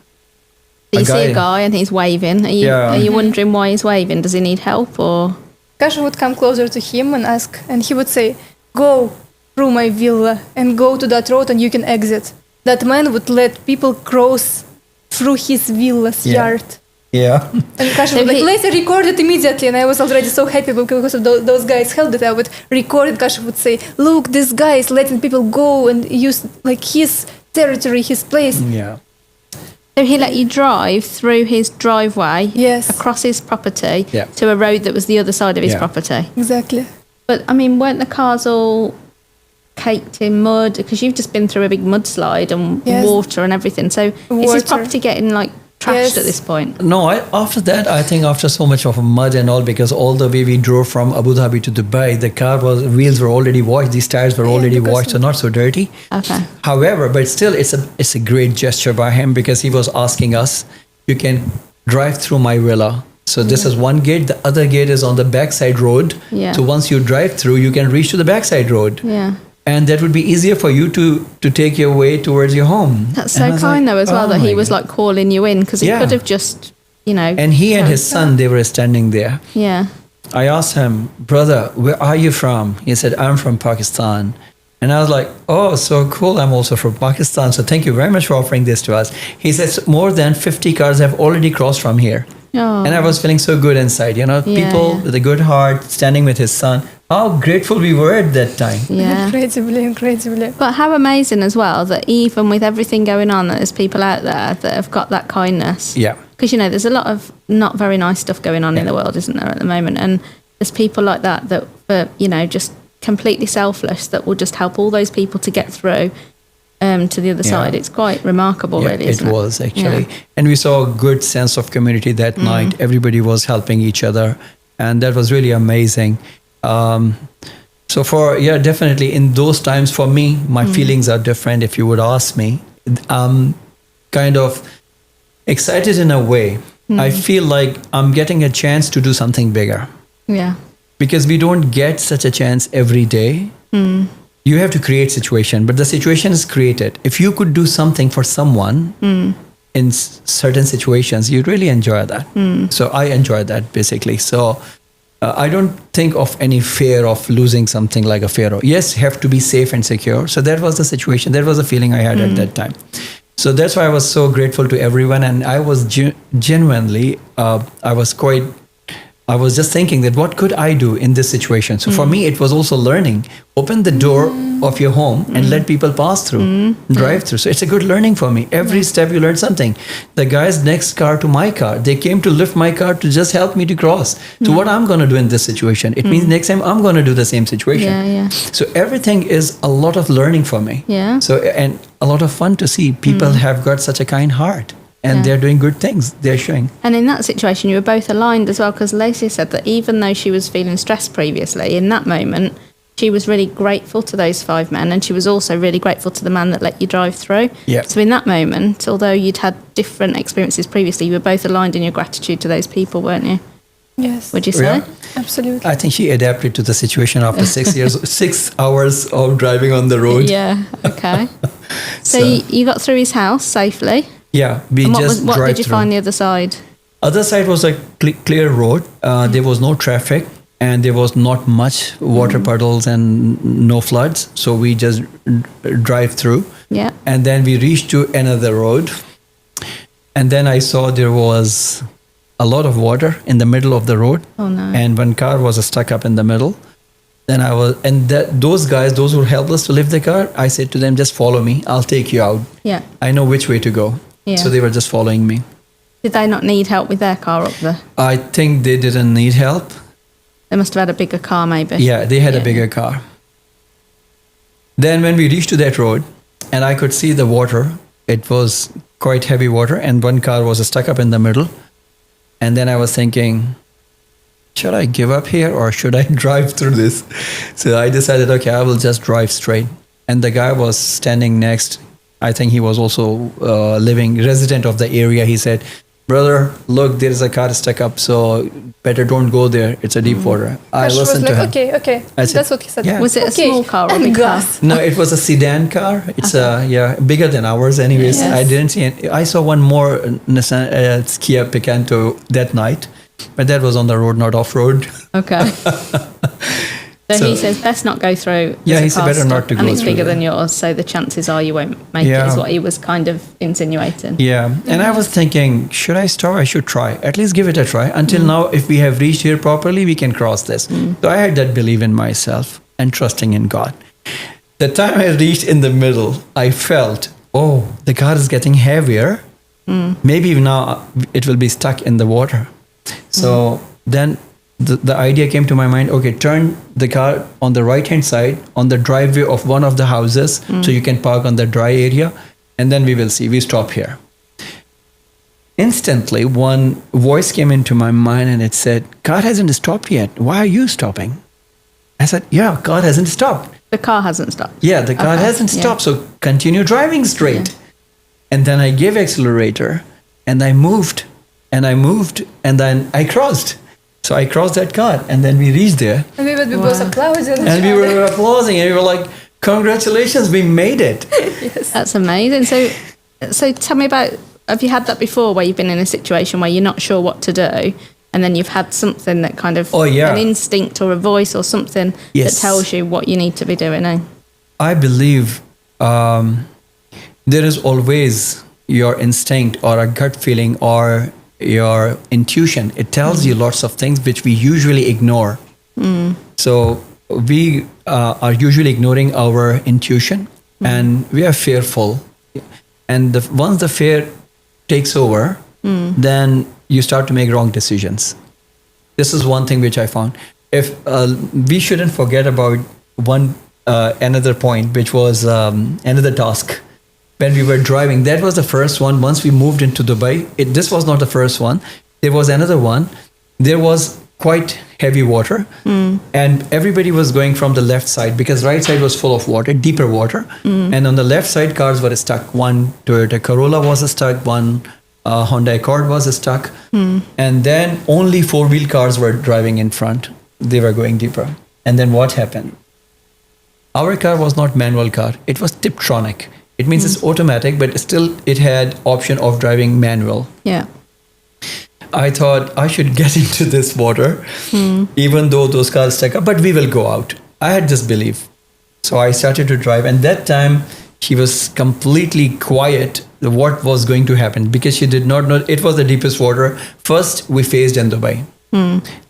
So you see
guy-
a guy and he's waving. Are you wondering why he's waving? Does he need help or?
Kashif would come closer to him and ask, and he would say, "Go through my villa and go to that road, and you can exit." That man would let people cross through his villa's yard.
Yeah.
And Kashif
So
would
he-
later record it immediately, and I was already so happy because of those guys held it. I would record it. Kashif would say, "Look, this guy is letting people go and use his territory, his place."
Yeah.
So he let you drive through his driveway,
Yes.
across his property,
Yeah.
to a road that was the other side of his
Yeah.
property.
Exactly.
But I mean, weren't the cars all caked in mud? Because you've just been through a big mudslide and
Yes.
water and everything. So is his
Water.
property getting trashed
Yes.
at this point?
No, after that, I think after so much of mud and all, because all the way we drove from Abu Dhabi to Dubai, the wheels were already washed, these tires were already
because
washed, so not so dirty.
Okay.
However, but still, it's a great gesture by him because he was asking us, you can drive through my villa. So this is one gate. The other gate is on the backside road.
Yeah.
So once you drive through, you can reach to the backside road.
Yeah.
And that would be easier for you to take your way towards your home.
That's
And I
so
was
kind
like,
though as well
oh
that
my
he was
God.
calling you in, because he
Yeah.
could have just,
And he and his son, they were standing there.
Yeah.
I asked him, brother, where are you from? He said, I'm from Pakistan. And I was like, oh, so cool. I'm also from Pakistan. So thank you very much for offering this to us. He says more than 50 cars have already crossed from here.
Oh.
And I was feeling so good inside, people
yeah.
with a good heart standing with his son. How grateful we were at that time.
Yeah.
Incredibly.
But how amazing as well that even with everything going on, that there's people out there that have got that kindness.
Yeah.
Because, there's a lot of not very nice stuff going on in the world, isn't there, at the moment? And there's people like that just completely selfless that will just help all those people to get through to the other side. It's quite remarkable, really, isn't it?
It was actually.
Yeah.
And we saw a good sense of community that night. Everybody was helping each other. And that was really amazing. Definitely in those times for me, my feelings are different. If you would ask me, I'm kind of excited in a way. I feel like I'm getting a chance to do something bigger
Yeah.
because we don't get such a chance every day. You have to create situation, but the situation is created. If you could do something for someone in certain situations, you really enjoy that. So I enjoy that basically. So I don't think of any fear of losing something like a fear. Yes, you have to be safe and secure. So that was the situation. That was the feeling I had at that time. So that's why I was so grateful to everyone. And I was genuinely, I was just thinking that what could I do in this situation? So for me, it was also learning. Open the door of your home and let people pass through, drive through. So it's a good learning for me. Every step you learn something. The guys next car to my car, they came to lift my car to just help me to cross. So what I'm going to do in this situation? It means next time I'm going to do the same situation.
Yeah.
So everything is a lot of learning for me.
Yeah.
So, and a lot of fun to see people have got such a kind heart. And they're doing good things. They're showing.
And in that situation, you were both aligned as well, because Lacey said that even though she was feeling stressed previously, in that moment, she was really grateful to those 5 men, and she was also really grateful to the man that let you drive through.
Yeah.
So in that moment, although you'd had different experiences previously, you were both aligned in your gratitude to those people, weren't you?
Yes.
Would you say?
Yeah.
Absolutely.
I think she adapted to the situation after 6 years, 6 hours of driving on the road.
Yeah. Okay. So,
So-
you got through his house safely.
Yeah, we
And
just
what
drive
did you
through.
find the other side?
Other side was a clear road. There was no traffic and there was not much water puddles and no floods. So we just drive through.
Yeah.
And then we reached to another road. And then I saw there was a lot of water in the middle of the road.
Oh no.
And one car was stuck up in the middle. Then I was, and those guys, those who helped us to lift the car, I said to them, just follow me. I'll take you out.
Yeah.
I know which way to go.
Yeah.
So they were just following me.
Did they not need help with their car up there?
I think they didn't need help.
They must have had a bigger car, maybe.
Yeah, they had
Yeah.
a bigger car. Then when we reached to that road and I could see the water, it was quite heavy water and one car was stuck up in the middle. And then I was thinking, should I give up here or should I drive through this? So I decided, okay, I will just drive straight. And the guy was standing next. I think he was also resident of the area. He said, brother, look, there is a car stuck up, so better don't go there. It's a deep water. I
Kash was
listened
like,
to him.
okay.
I said,
That's what he said.
yeah.
Was it a
Okay,
small car or a
and
big car?
gas.
No, it was a sedan car. It's bigger than ours. Anyways,
Yes.
I didn't see it. I saw one more Nissan Kia Picanto that night, but that was on the road, not off road.
Okay. So
So-
he says best not go through.
Yeah,
There's a
he said
car
better not
stop,
to
and
go
it's
through
bigger
there.
than yours, so the chances are you won't make it.
Yeah.
Is what he was kind of insinuating.
Yeah, and I was thinking, should I stop? I should try. At least give it a try. Until now, if we have reached here properly, we can cross this. So I had that belief in myself and trusting in God. The time I reached in the middle, I felt, oh, the car is getting heavier. Maybe now it will be stuck in the water. So then the idea came to my mind, okay, turn the car on the right hand side on the driveway of one of the houses so you can park on the dry area and then we will see. We stop here. Instantly, one voice came into my mind and it said, car hasn't stopped yet. Why are you stopping? I said, yeah, car hasn't stopped.
The car hasn't stopped.
Yeah, the car
Okay,
hasn't
yeah.
stopped. So continue driving straight.
Yeah.
And then I gave accelerator and I moved and then I crossed. So I crossed that car and then we reached there
And we would be both applauding.
and we were applauding and we were like, congratulations, we made it.
That's amazing. So tell me about, have you had that before where you've been in a situation where you're not sure what to do and then you've had something that kind of,
Oh, yeah.
an instinct or a voice or something
Yes.
that tells you what you need to be doing? Eh?
I believe there is always your instinct or a gut feeling or your intuition. It tells you lots of things which we usually ignore. So we are usually ignoring our intuition and we are fearful. And once the fear takes over, then you start to make wrong decisions. This is one thing which I found. If we shouldn't forget about another point, which was another task. When we were driving, that was the first one. Once we moved into Dubai, this was not the first one. There was another one. There was quite heavy water and everybody was going from the left side because right side was full of water, deeper water. And on the left side, cars were stuck. One Toyota Corolla was stuck, one Honda Accord was stuck. And then only four-wheel cars were driving in front. They were going deeper. And then what happened? Our car was not manual car. It was Tiptronic. It means it's automatic, but still it had option of driving manual.
Yeah.
I thought I should get into this water, even though those cars stuck up, but we will go out. I had this belief. So I started to drive. And that time she was completely quiet what was going to happen because she did not know it was the deepest water. First, we faced in Dubai.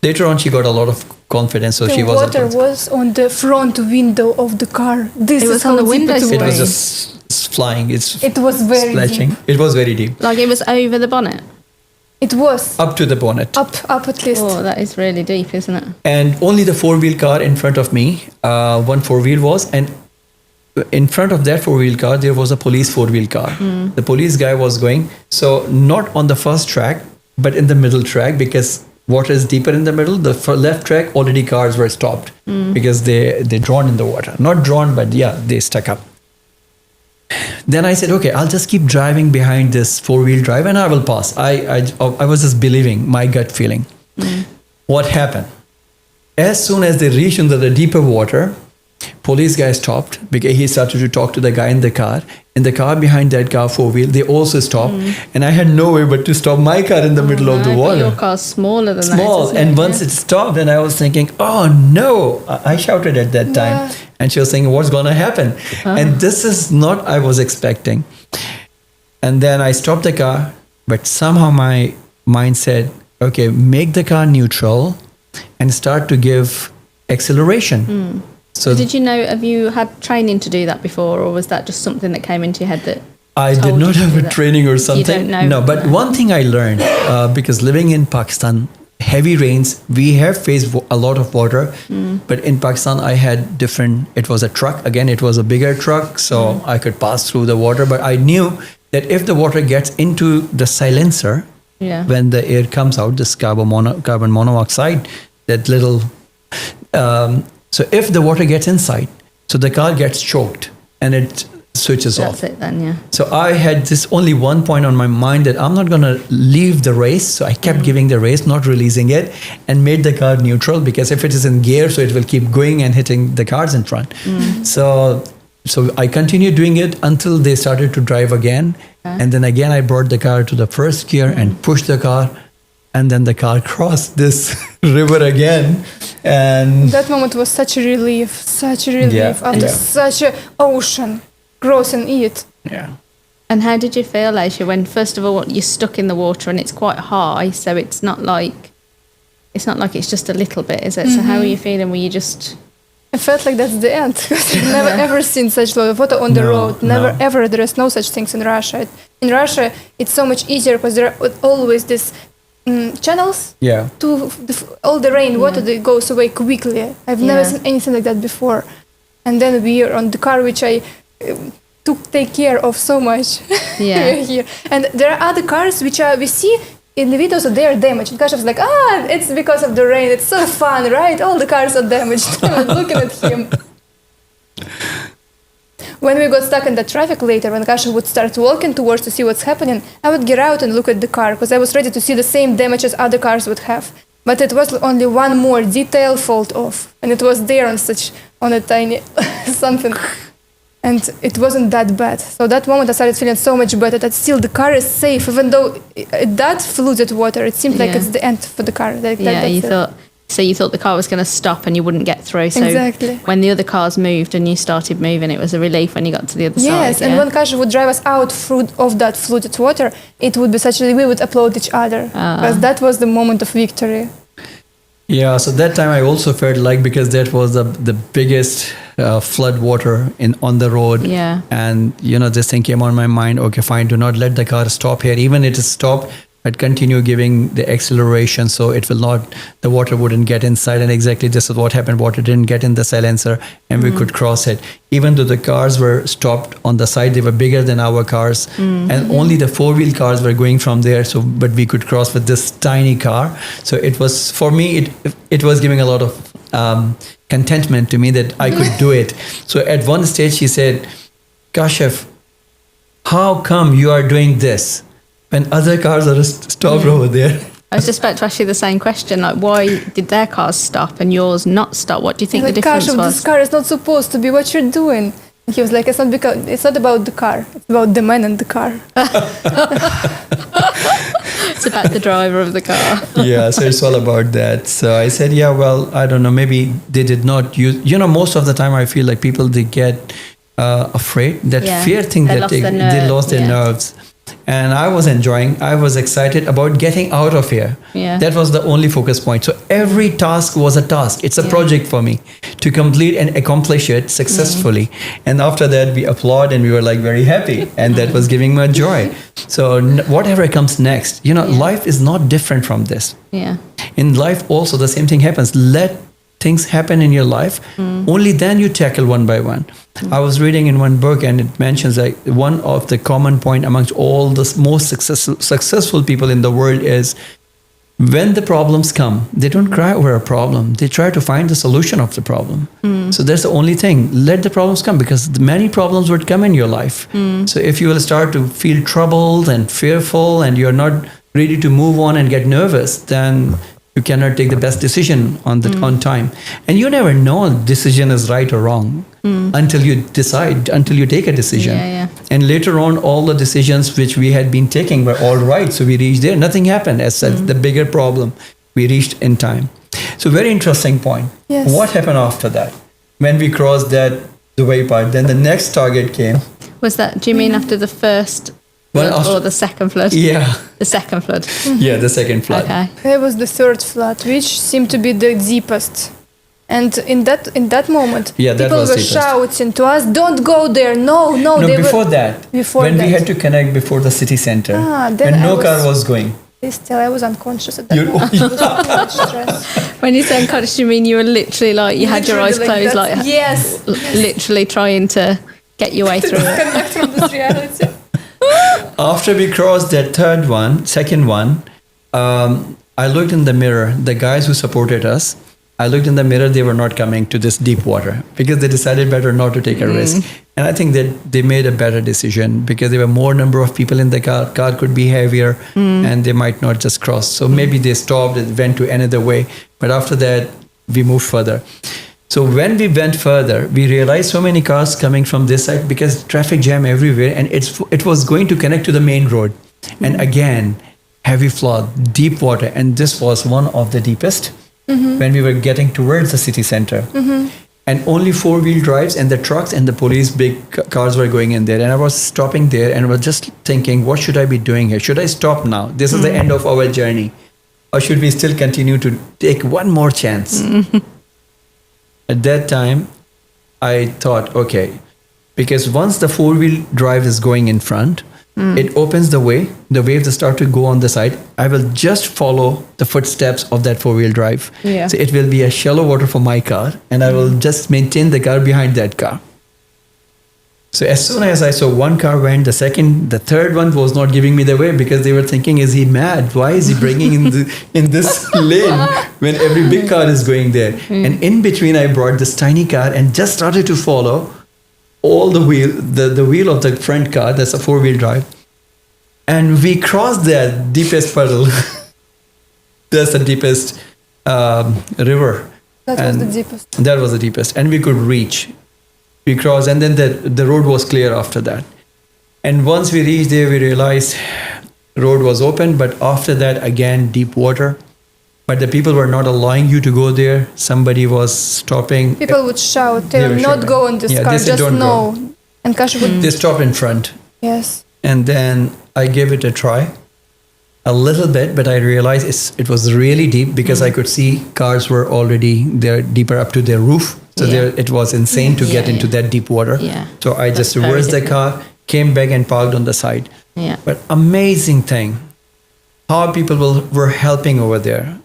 Later on, she got a lot of confidence. So
The
she was
water was on the front window of the car. This
It
is
was on
how
the
deep
window
it
sill.
It
was.
was just flying.
It was very
splashing.
deep.
It was very deep.
Like it was over the bonnet.
It was
Up to the bonnet.
up at least.
Oh, that is really deep, isn't it?
And only the four-wheel car in front of me, one four-wheel was, and in front of that four-wheel car, there was a police four-wheel car. The police guy was going, so not on the first track, but in the middle track because water is deeper in the middle. The left track, already cars were stopped because they drowned in the water. Not drowned, but yeah, they stuck up. Then I said, okay, I'll just keep driving behind this four-wheel drive and I will pass. I was just believing my gut feeling. What happened? As soon as they reached into the deeper water, police guy stopped because he started to talk to the guy in the car. In the car behind that car, 4-wheel, they also stopped. And I had no way but to stop my car in the middle of the
But
water.
your car's smaller than that.
Small.
isn't
And
it?
once it stopped, and I was thinking, oh no, I shouted at that time.
Yeah.
And she was saying, what's going to happen? And this is not I was expecting. And then I stopped the car, but somehow my mind said, okay, make the car neutral and start to give acceleration. So
Did you know, have you had training to do that before, or was that just something that came into your head that
I did
told you
not
to
have
do
a
that?
training or something.
don't know?
No, but one thing I learned, because living in Pakistan, heavy rains, we have faced a lot of water. But in Pakistan, I had different, it was a truck. Again, it was a bigger truck, so I could pass through the water. But I knew that if the water gets into the silencer,
Yeah.
when the air comes out, this carbon monoxide, that little, so if the water gets inside, so the car gets choked and it switches off.
That's it then, yeah.
So I had this only one point on my mind that I'm not going to leave the race. So I kept giving the race, not releasing it, and made the car neutral because if it is in gear, so it will keep going and hitting the cars in front. So I continued doing it until they started to drive again. And then again, I brought the car to the first gear and pushed the car. And then the car crossed this river again. And
That moment was such a relief
Yeah,
after
yeah.
such an ocean crossing it.
yeah.
And how did you feel, Aisha, when first of all you're stuck in the water and it's quite high, so it's not like it's just a little bit, is it? So how were you feeling? Were you just
I felt like that's the end because I've never ever seen such lot of water on the
No,
road. Never
no.
ever. There is no such things in Russia. In Russia, it's so much easier because there are always these channels
Yeah.
to all the rainwater that goes away quickly. I've never
Yeah.
seen anything like that before. And then we are on the car, which I take care of so much.
Yeah.
Here. And there are other cars which we see in the videos that they are damaged. And Kashif's like, it's because of the rain. It's so fun, right? All the cars are damaged. I was looking at him. When we got stuck in the traffic later, when Kashif would start walking towards to see what's happening, I would get out and look at the car because I was ready to see the same damage as other cars would have. But it was only one more detail fault off, and it was there on a tiny something, and it wasn't that bad. So that moment I started feeling so much better that still the car is safe, even though that flooded water. It seemed like
Yeah.
it's the end for the car.
you thought the car was going to stop and you wouldn't get through. So
Exactly.
when the other cars moved and you started moving, it was a relief when you got to the other side.
Yes, and
yeah?
when Kashif would drive us out of that flooded water, it would be such a we would applaud each other because that was the moment of victory.
Yeah, so that time I also felt like because that was the biggest flood water on the road.
Yeah.
And, this thing came on my mind. Okay, fine, do not let the car stop here. Even it is stopped, but continue giving the acceleration so the water wouldn't get inside. And exactly this is what happened. Water didn't get in the silencer and we could cross it. Even though the cars were stopped on the side, they were bigger than our cars. And only the 4-wheel cars were going from there. But we could cross with this tiny car. So it was, for me, it was giving a lot of contentment to me that I could do it. So at one stage she said, Kashif, how come you are doing this when other cars are stopped over there?
I was just about to ask you the same question, like why did their cars stop and yours not stop? What do you think
Like,
the difference
Kashif, this
was?
car is not supposed to be what you're doing. And he was like, it's not about the car. It's about the man in the car.
It's about the driver of the car.
Yeah, so it's all about that. So I said, yeah, well, I don't know, maybe they did not use, most of the time I feel like people, they get afraid, that
Yeah,
fear thing
they
that
lost
they
their
lost their
yeah.
nerves. And I was excited about getting out of here.
Yeah.
That was the only focus point. So every task was a task. It's a project for me to complete and accomplish it successfully. And after that, we applaud and we were like very happy. And that was giving me joy. So whatever comes next, life is not different from this.
Yeah.
In life also the same thing happens. Let things happen in your life. Only then you tackle one by one. I was reading in one book and it mentions that one of the common point amongst all the most successful people in the world is when the problems come, they don't cry over a problem. They try to find the solution of the problem. So that's the only thing. Let the problems come because many problems would come in your life. So if you will start to feel troubled and fearful and you're not ready to move on and get nervous, then You cannot take the best decision on time. And you never know decision is right or wrong until you decide, until you take a decision. And later on, all the decisions which we had been taking were all right. So we reached there. Nothing happened as such. The bigger problem, we reached in time. So very interesting point.
Yes.
What happened after that? When we crossed that Dubai part, then the next target came.
Was that, do you mean after the first flood or the second flood?
Yeah.
The second flood.
Yeah, the second flood.
Okay.
There was the third flood, which seemed to be the deepest. And in that moment, people were shouting to us, "Don't go there! No, no!"
No, before that, when we had to connect before the city center, when no car was going.
Still, I was unconscious at that moment. It was too much stress.
When you say unconscious, you mean you were literally like, you had your eyes closed, like
yes,
literally trying to get your way through it.
Disconnect from this reality.
After we crossed that second one, I looked in the mirror. The guys who supported us, I looked in the mirror, they were not coming to this deep water because they decided better not to take a risk. And I think that they made a better decision because there were more number of people in the car. Car could be heavier and they might not just cross. So maybe they stopped and went to another way. But after that, we moved further. So when we went further, we realized so many cars coming from this side because traffic jam everywhere and it was going to connect to the main road. And again, heavy flood, deep water. And this was one of the deepest. When we were getting towards the city center. And only 4-wheel drives and the trucks and the police big cars were going in there. And I was stopping there and was just thinking, what should I be doing here? Should I stop now? This is the end of our journey. Or should we still continue to take one more chance? At that time, I thought, okay, because once the 4-wheel drive is going in front, it opens the way. The waves start to go on the side. I will just follow the footsteps of that 4-wheel drive.
Yeah.
So it will be a shallow water for my car, and I will just maintain the car behind that car. So as soon as I saw one car went, the third one was not giving me the way because they were thinking, is he mad? Why is he bringing in this lane when every big car is going there? And in between, I brought this tiny car and just started to follow all the wheel of the front car. That's a 4-wheel drive. And we crossed that deepest puddle. That's the deepest river.
That was the deepest.
That was the deepest. And we could reach. We crossed and then the road was clear after that. And once we reached there, we realized road was open. But after that, again, deep water. But the people were not allowing you to go there. Somebody was stopping.
People would shout, tell them not go on this car,
they said,
just
don't
no.
go.
And Kashif would...
They stopped in front.
Yes.
And then I gave it a try. A little bit, but I realized it was really deep because I could see cars were already there deeper up to their roof. So it was insane to get into that deep water.
Yeah.
So I just reversed the car, came back and parked on the side.
Yeah.
But amazing thing, how people were helping over there.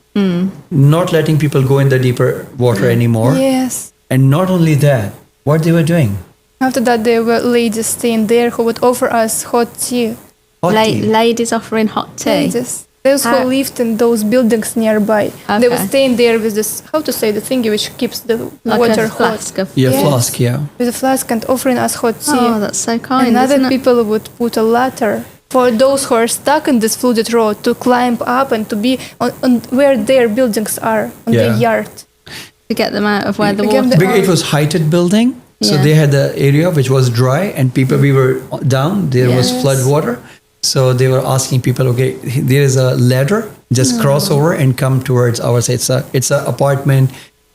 Not letting people go in the deeper water anymore.
Yes.
And not only that, what they were doing.
After that, there were ladies staying there who would offer us hot tea.
Ladies offering hot tea.
Ladies. Those who lived in those buildings nearby. They were staying there with this, how to say, the thingy which keeps the water hot.
Flask, yeah.
With a flask and offering us hot tea.
Oh, that's so kind.
And other people would put a ladder for those who are stuck in this flooded road to climb up and to be on where their buildings are, on their yard.
To get them out of where the water...
Because it was heighted building. So they had the area which was dry and we were down. There was flood water. So they were asking people, okay, there is a ladder, just cross over and come towards our side. It's a apartment,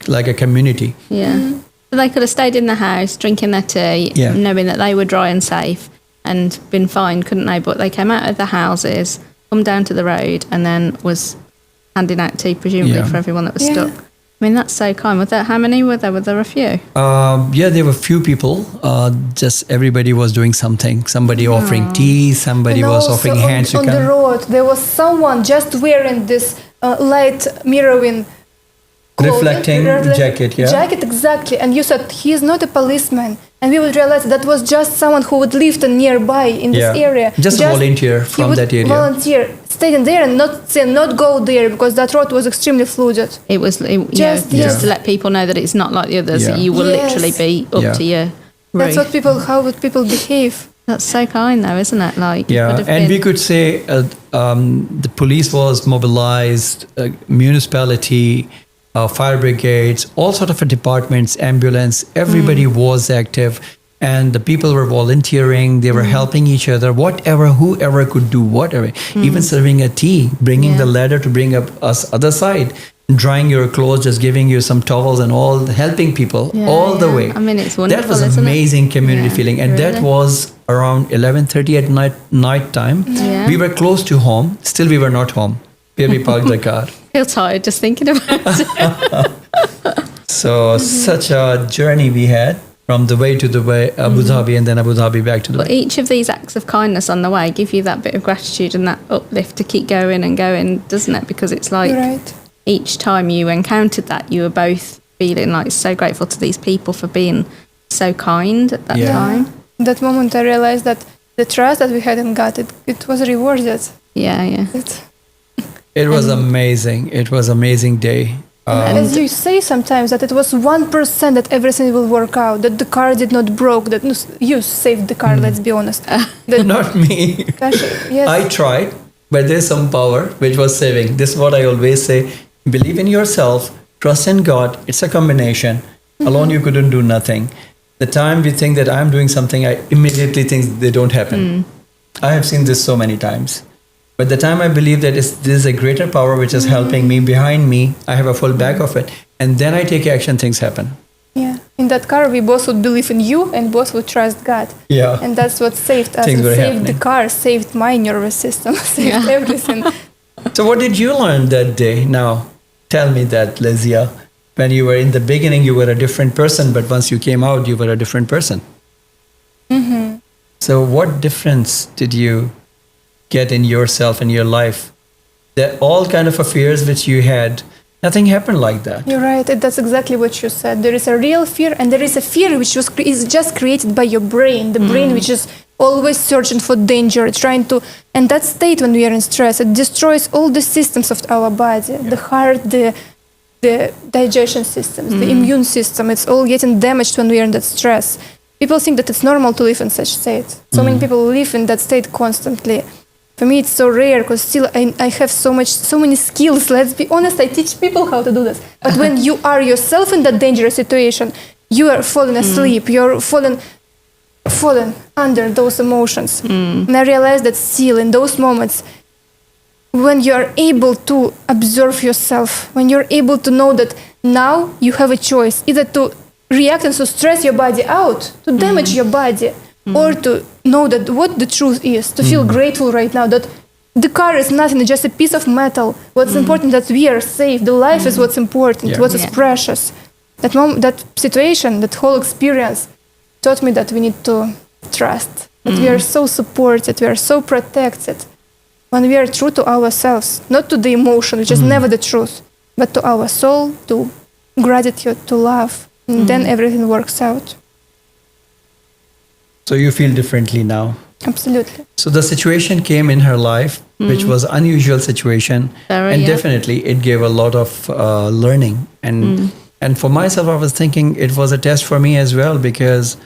like a community.
Yeah. So they could have stayed in the house, drinking their tea, knowing that they were dry and safe and been fine, couldn't they? But they came out of the houses, come down to the road and then was handing out tea, presumably, for everyone that was stuck. I mean, that's so kind. How many were there? Were there a few?
There were few people. Just everybody was doing something. Somebody offering tea. Somebody was offering hands to come.
On the road, there was someone just wearing this light mirroring
reflecting jacket,
Jacket, exactly. And you said, he is not a policeman. And we would realize that was just someone who would live nearby in this area.
Just a volunteer from that area.
Volunteer, staying there and not go there because that road was extremely flooded.
It was just to let people know that it's not like the others. That you will literally be up to your roof.
That's how would people behave.
That's so kind, though, isn't it? Like, you
Yeah,
could have
and we
been-
could say the police was mobilized, municipality, fire brigades, all sort of departments, ambulance, everybody was active, and the people were volunteering. They were helping each other, whatever, whoever could do whatever, even serving a tea, bringing
Yeah.
the ladder to bring up us other side, drying your clothes, just giving you some towels and all, helping people
Yeah,
all the
yeah.
way.
I mean, it's wonderful,
That was
isn't it?
amazing community
Yeah,
feeling, and that
really.
was around 11:30 at night time.
Yeah.
We were close to home. Still, we were not home. Where we parked the car.
I feel tired just thinking about it.
So such a journey we had from Dubai to Dubai, Abu Dhabi, and then Abu Dhabi back to
But
Dubai.
each of these acts of kindness on the way give you that bit of gratitude and that uplift to keep going and going, doesn't it? Because it's like
Right.
each time you encountered that, you were both feeling like so grateful to these people for being so kind at that
Yeah.
time.
That moment I realized that the trust that we had in God, it was rewarded.
Yeah, yeah.
It was amazing. It was amazing day.
As you say sometimes that it was 1% that everything will work out, that the car did not broke, that you saved the car, let's be honest. That,
Not me.
gosh, yes.
I tried, but there's some power which was saving. This is what I always say. Believe in yourself, trust in God. It's a combination. Alone you couldn't do nothing. The time we think that I'm doing something, I immediately think they don't happen. I have seen this so many times. But the time I believe that there's a greater power which is helping me, behind me, I have a full back of it. And then I take action, things happen.
Yeah. In that car, we both would believe in you and both would trust God.
Yeah.
And that's what saved us.
Things
It
were
saved
happening.
the car, saved my nervous system, saved
Yeah.
everything.
So what did you learn that day? Now, tell me that, Lizia. When you were in the beginning, you were a different person, but once you came out, you were a different person. So what difference did you get in yourself and your life? That all kind of affairs which you had, nothing happened like that.
You're right. That's exactly what you said. There is a real fear, and there is a fear which is just created by your brain. The brain which is always searching for danger, trying to. And that state when we are in stress, it destroys all the systems of our body, the heart, the digestion systems, the immune system. It's all getting damaged when we are in that stress. People think that it's normal to live in such state. So many people live in that state constantly. For me, it's so rare because still I have so many skills. Let's be honest, I teach people how to do this. But when you are yourself in that dangerous situation, you are falling asleep. You're falling under those emotions. And I realized that still in those moments, when you are able to observe yourself, when you're able to know that now you have a choice, either to react and to stress your body out, to damage your body, or to know that what the truth is, to feel grateful right now that the car is nothing, it's just a piece of metal. What's important that we are safe. The life is what's important,
Yeah.
what is
Yeah.
precious. That situation, that whole experience taught me that we need to trust, that we are so supported, we are so protected when we are true to ourselves, not to the emotion, which is never the truth, but to our soul, to gratitude, to love. And then everything works out.
So you feel differently now.
Absolutely.
So the situation came in her life, which was unusual situation,
Very,
and
yeah.
definitely it gave a lot of learning. And for myself, I was thinking it was a test for me as well because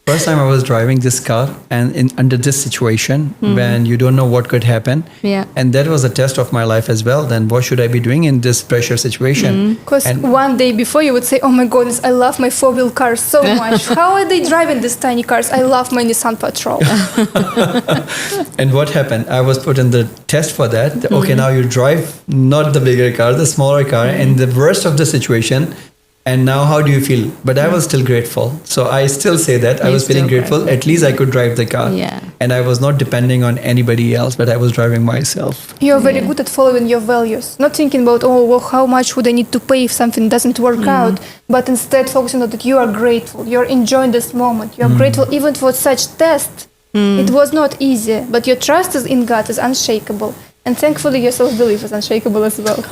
first time I was driving this car and under this situation when you don't know what could happen,
Yeah.
and that was a test of my life as well. Then what should I be doing in this pressure situation?
Because
And-
one day before you would say, oh my goodness, I love my four-wheel cars so much. How are they driving these tiny cars? I love my Nissan Patrol.
And what happened? I was put in the test for that. Okay, now you drive not the bigger car, the smaller car, and the worst of the situation. And now, how do you feel? But I was still grateful. So I still say that I
You're
was feeling
still
grateful.
grateful.
At least I could drive the car.
Yeah.
And I was not depending on anybody else, but I was driving myself.
You're very good at following your values, not thinking about, oh, well, how much would I need to pay if something doesn't work out, but instead focusing on that you are grateful, you're enjoying this moment, you're grateful even for such test. It was not easy, but your trust is in God is unshakable. And thankfully, your self-belief is unshakable as well.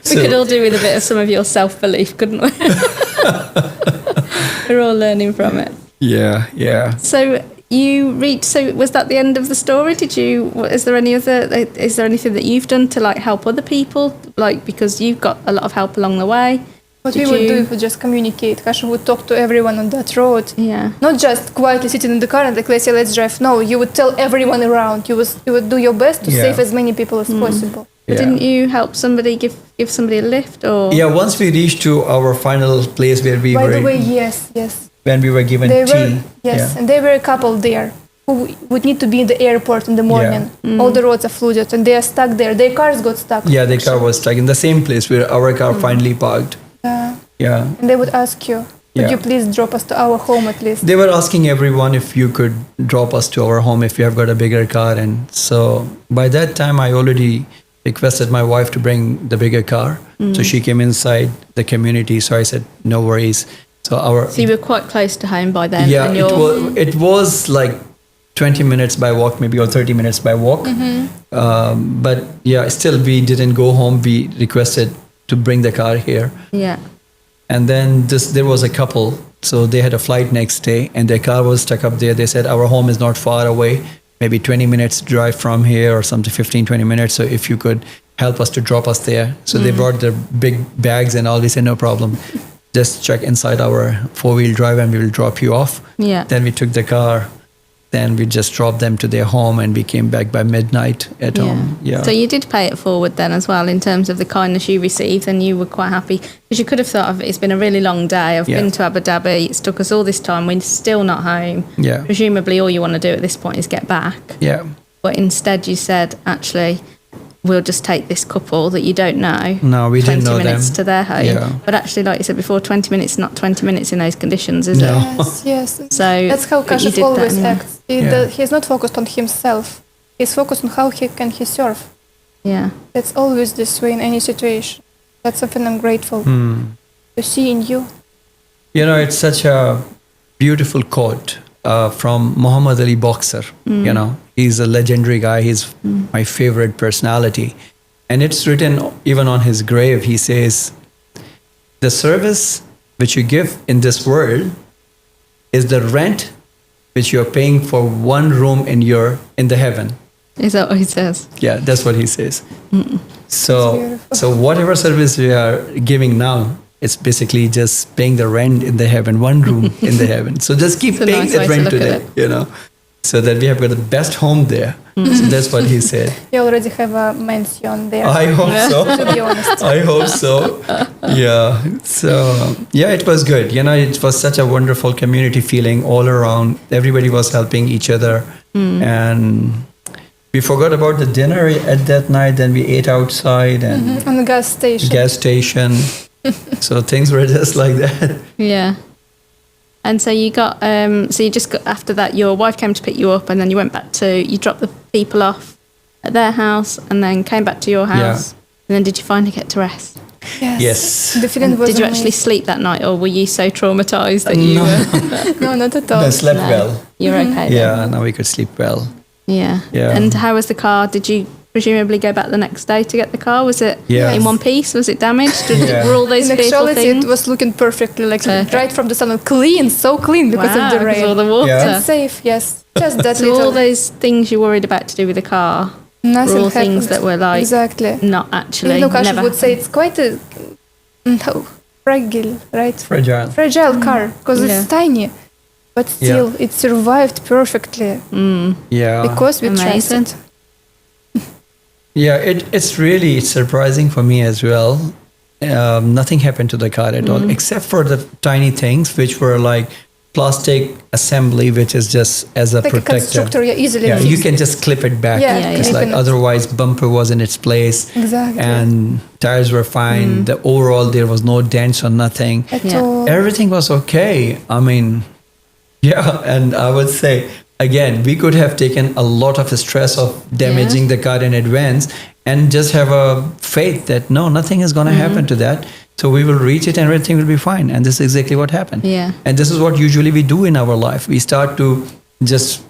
We could all do with a bit of some of your self-belief, couldn't we? We're all learning from it.
Yeah, yeah.
So you reached. So was that the end of the story? Is there anything that you've done to like help other people? Like because you've got a lot of help along the way.
What
Did
we would do
you-
if we just communicate. Kashif would talk to everyone on that road.
Yeah.
Not just quietly sitting in the car and like, let's drive. No, you would tell everyone around. You would do your best to
Yeah.
save as many people as possible.
But
Yeah.
didn't you help somebody give somebody a lift or?
Yeah, once we reached to our final place where we
By
were,
the way, yes.
when we were given
They
tea.
were, yes, and there were a couple there who would need to be in the airport in the morning. All the roads are flooded and they are stuck there. Their cars got stuck.
Yeah, the car was stuck in the same place where our car finally parked. Yeah.
And they would ask you, could
Yeah.
you please drop us to our home at least?
They were asking everyone if you could drop us to our home if you have got a bigger car. And so by that time, I already requested my wife to bring the bigger car. So she came inside the community. So I said, no worries. So
So you were quite close to home by then.
yeah,
and
it was like 20 minutes by walk, maybe, or 30 minutes by walk. But yeah, still we didn't go home. We requested to bring the car here.
Yeah.
And then there was a couple, so they had a flight next day, and their car was stuck up there. They said, our home is not far away, maybe 20 minutes drive from here or something, 15, 20 minutes. So if you could help us to drop us there. So they brought their big bags and all. We said, no problem. Just check inside our 4-wheel drive and we will drop you off.
Yeah.
Then we took the car. Then we just dropped them to their home and we came back by midnight at home. Yeah.
So you did pay it forward then as well in terms of the kindness you received, and you were quite happy because you could have thought of it. It's been a really long day. I've
Yeah.
been to Abu Dhabi. It's took us all this time. We're still not home.
Yeah.
Presumably, all you want to do at this point is get back.
Yeah.
But instead, you said, actually, we'll just take this couple that you don't know.
No, we didn't know
20 minutes
them.
to their home.
Yeah.
But actually, like you said before, 20 minutes is not 20 minutes in those conditions, is
No.
it?
Yes.
So
That's how
but you
Kashif
did that
always
anyway.
acts.
Yeah.
He's not focused on himself. He's focused on how he serve.
Yeah.
That's always this way in any situation. That's something I'm grateful to see in you.
You know, it's such a beautiful quote from Muhammad Ali boxer. You know, he's a legendary guy. He's my favorite personality. And it's written even on his grave. He says, the service which you give in this world is the rent which you're paying for one room in the heaven.
Is that what he says?
Yeah, that's what he says. So,
beautiful.
so whatever service we are giving now, it's basically just paying the rent in the heaven, one room in the heaven. So just keep
It's a
paying
nice
that
way to
rent
look
to
at
them, you know, so that we have got the best home there. So that's what he said.
You already have a mansion there.
I hope so.
To be honest.
I hope so. Yeah. So, yeah, it was good. You know, it was such a wonderful community feeling all around. Everybody was helping each other. And we forgot about the dinner at that night. Then we ate outside and
On the gas station.
gas station. So things were just like that.
Yeah. And so you got, so you just got, after that, your wife came to pick you up, and then you went back you dropped the people off at their house, and then came back to your house. And then did you finally get to rest?
Yes.
The feeling
And
was
did you actually
amazing.
sleep that night, or were you so traumatized that you
No, not at all.
I slept
No.
well.
you're okay? then?
Yeah, now we could sleep well.
Yeah.
Yeah.
And how was the car? Did you presumably go back the next day to get the car? Was it
Yes.
in one piece? Was it damaged?
Yeah.
Were all those
In
fearful
actuality,
things?
it was looking perfectly, like
Perfect.
right from the sun, clean, so clean because
Wow,
of the
because
rain.
of all the water.
Yeah.
And safe, yes. Just that
So
little.
all those things you worried about to do with the car
Nothing
were all
happened.
things that were like
exactly.
not actually.
Even though Kashif
never
would say
happened.
it's quite a fragile, right?
Fragile.
Fragile car because
Yeah.
it's tiny, but still it survived perfectly
Yeah.
because we
Amazing.
trusted.
Yeah, it's really surprising for me as well. Nothing happened to the car at all, except for the tiny things which were like plastic assembly, which is just as a
Like a
protector.
constructor, yeah, easily.
Yeah, you
fixed.
can just clip it back.
Yeah,
yeah,
It's
you
like
can-
otherwise bumper was in its place.
Exactly.
And tires were fine. The overall there was no dents or nothing.
At
Yeah.
all.
Everything was okay. I mean, yeah, and I would say again, we could have taken a lot of stress of damaging the car in advance and just have a faith that no, nothing is going to happen to that. So we will reach it and everything will be fine. And this is exactly what happened.
Yeah.
And this is what usually we do in our life. We start to just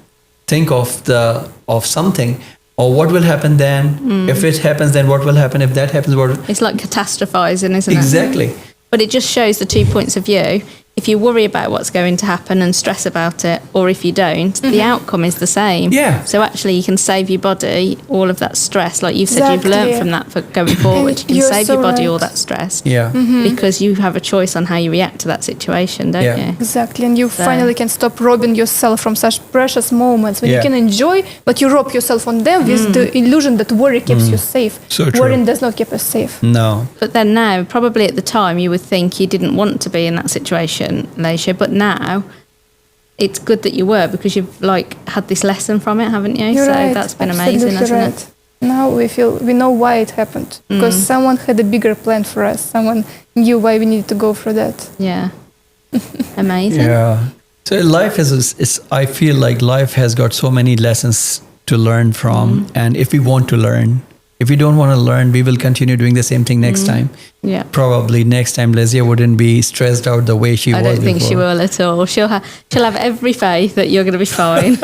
think of something or what will happen then. If it happens, then what will happen? If that happens, what?
It's like catastrophizing, isn't it?
Exactly.
But it just shows the 2 points of view. if you worry about what's going to happen and stress about it, or if you don't, the outcome is the same.
Yeah.
So actually you can save your body all of that stress. Like you've said, you've
Exactly.
learned from that for going forward. You can
You're
save
so
your body
right.
all that stress.
Yeah.
Because you have a choice on how you react to that situation, don't
Yeah.
you?
Exactly, and you
So-
finally can stop robbing yourself from such precious moments when you
Yeah.
can enjoy, but you rob yourself on them with the illusion that worry keeps you safe.
So true.
Worrying does not keep us safe.
No.
But then now, probably at the time, you would think you didn't want to be in that situation, Leisha. But now, it's good that you were because you've like had this lesson from it, haven't you?
You're
so
right.
that's been
Absolutely
amazing, hasn't
right.
it?
Now we know why it happened because someone had a bigger plan for us. Someone knew why we needed to go through that.
Yeah. Amazing.
Yeah. So life is I feel like life has got so many lessons to learn from, and if we want to learn, if we don't want to learn, we will continue doing the same thing next time.
Yeah.
Probably next time Lesia wouldn't be stressed out the way she
I
was
don't think she
before.
will at all. She'll have every faith that you're going to be fine.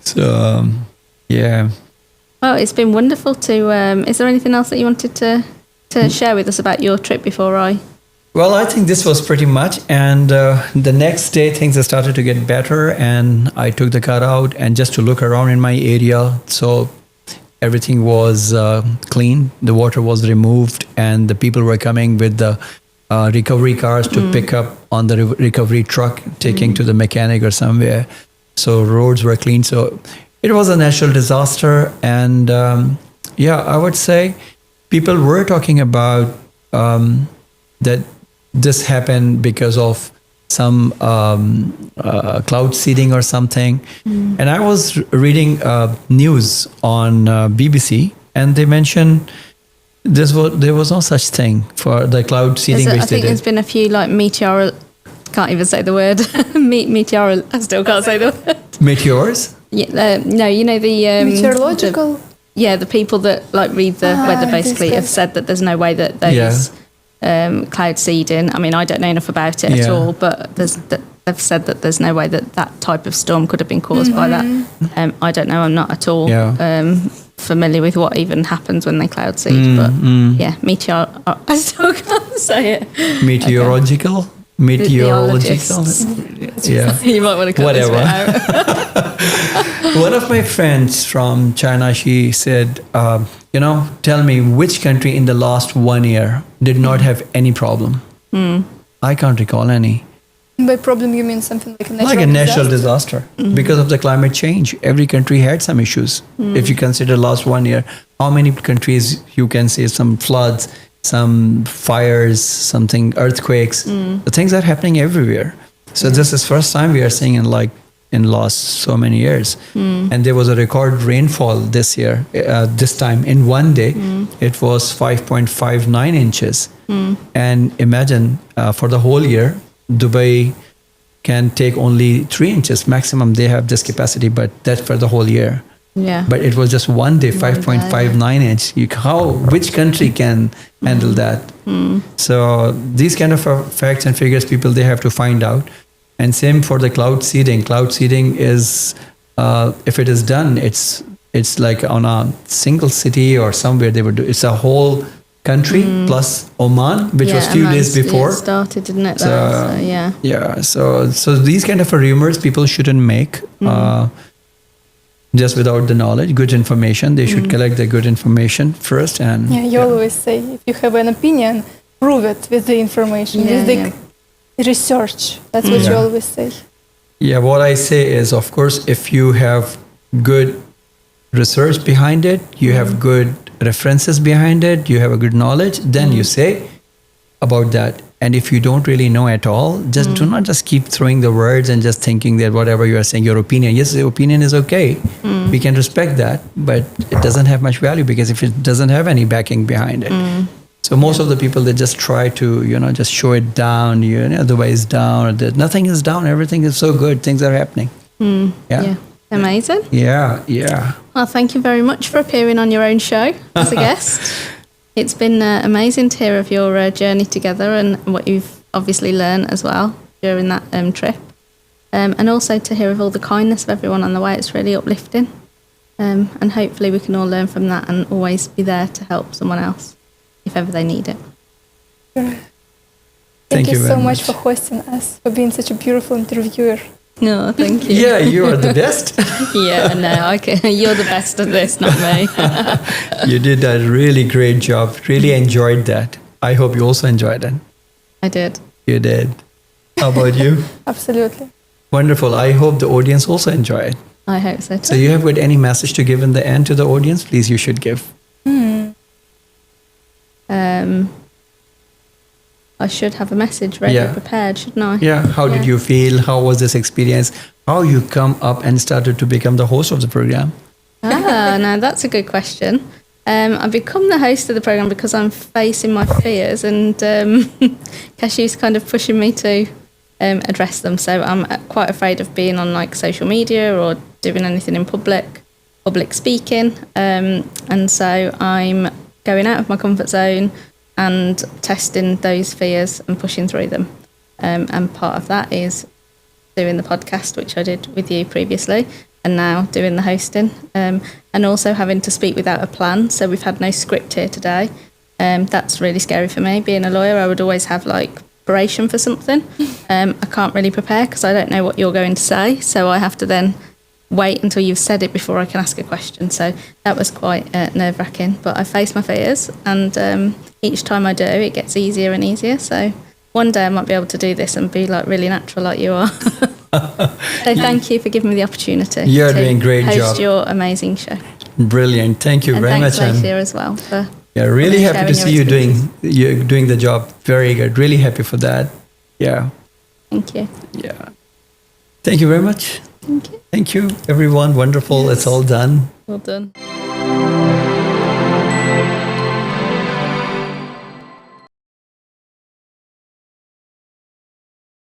So yeah.
Well, it's been wonderful to. Is there anything else that you wanted to share with us about your trip before I?
Well, I think this was pretty much. And the next day, things have started to get better. And I took the car out and just to look around in my area. So everything was clean. The water was removed. And the people were coming with the recovery cars to pick up on the recovery truck, taking to the mechanic or somewhere. So roads were clean. So it was a natural disaster. And yeah, I would say people were talking about that this happened because of some cloud seeding or something. And I was reading news on BBC, and they mentioned there was no such thing for the cloud seeding
I
which they
think there's
did.
been a few like can't even say the word. I still can't say the word.
Meteors?
Yeah, no, you know the
Meteorological.
the people that like read the weather basically have said that there's no way that those cloud seeding. I mean, I don't know enough about it at all, but they've said that there's no way that type of storm could have been caused by that. I don't know. I'm not at all familiar with what even happens when they cloud seed, but yeah, I still can't say it.
Meteorological?
Okay.
Meteorological? Yeah.
You might want to cut
Whatever.
this bit out.
One of my friends from China, she said, tell me which country in the last 1 year did not have any problem. I can't recall any.
By problem, you mean something like a natural
Like a natural disaster. Because of the climate change, every country had some issues. If you consider last 1 year, how many countries you can say some floods, some fires, something earthquakes. The things are happening everywhere. So this is first time we are seeing in last so many years. And there was a record rainfall this year, this time in 1 day, it was 5.59 inches. And imagine for the whole year, Dubai can take only 3 inches maximum. They have this capacity, but that's for the whole year.
Yeah.
But it was just 1 day, 5.59 inch. Which country can handle that? So these kind of facts and figures, people, they have to find out. And same for the cloud seeding. Cloud seeding is, if it is done, it's like on a single city or somewhere they would do. It's a whole country plus Oman, which was few days before.
It started, didn't it?
So,
yeah.
Yeah. So these kind of rumors people shouldn't make just without the knowledge, good information. They should collect the good information first. And
you always say if you have an opinion, prove it with the information, with the research. That's what you always say.
Yeah, what I say is, of course, if you have good research behind it, you have good references behind it, you have a good knowledge, then you say about that. And if you don't really know at all, just do not just keep throwing the words and just thinking that whatever you are saying, your opinion, yes, the opinion is okay. We can respect that, but it doesn't have much value because if it doesn't have any backing behind it. So most of the people, they just try to, just show it down, Dubai is down, or that nothing is down, everything is so good, things are happening.
Yeah. Amazing.
Yeah.
Well, thank you very much for appearing on your own show as a guest. It's been amazing to hear of your journey together and what you've obviously learned as well during that trip. And also to hear of all the kindness of everyone on the way. It's really uplifting. And hopefully we can all learn from that and always be there to help someone else if ever they need it.
Thank you
very
so much for hosting us, for being such a beautiful interviewer.
No, thank you.
Yeah, you are the best.
Yeah, no, you're the best at this, not me.
You did a really great job. Really enjoyed that. I hope you also enjoyed it.
I did.
You did. How about you?
Absolutely.
Wonderful. I hope the audience also enjoy it.
I hope so too.
So you have got any message to give in the end to the audience? Please, you should give.
I should have a message ready, prepared, shouldn't I?
Yeah. How did you feel? How was this experience? How you come up and started to become the host of the program?
No, that's a good question. I've become the host of the program because I'm facing my fears, and Kashif's kind of pushing me to address them. So I'm quite afraid of being on like social media or doing anything in public speaking. And so I'm going out of my comfort zone and testing those fears and pushing through them. And part of that is doing the podcast, which I did with you previously, and now doing the hosting, and also having to speak without a plan. So we've had no script here today. That's really scary for me. Being a lawyer, I would always have like preparation for something. I can't really prepare because I don't know what you're going to say. So I have to then wait until you've said it before I can ask a question. So that was quite nerve-wracking. But I faced my fears, and each time I do, it gets easier and easier. So one day I might be able to do this and be like really natural like you are. So thank you for giving me the opportunity.
You're doing a great
host
job.
Your amazing show.
Brilliant. Thank you
And
very
thanks,
much.
Lacia, as well. For
Really happy
sharing
to
your
see
expertise.
you're doing the job. Very good. Really happy for that. Yeah.
Thank you.
Yeah. Thank you very much.
Thank you.
Thank you, everyone. Wonderful. It's all done.
Well done.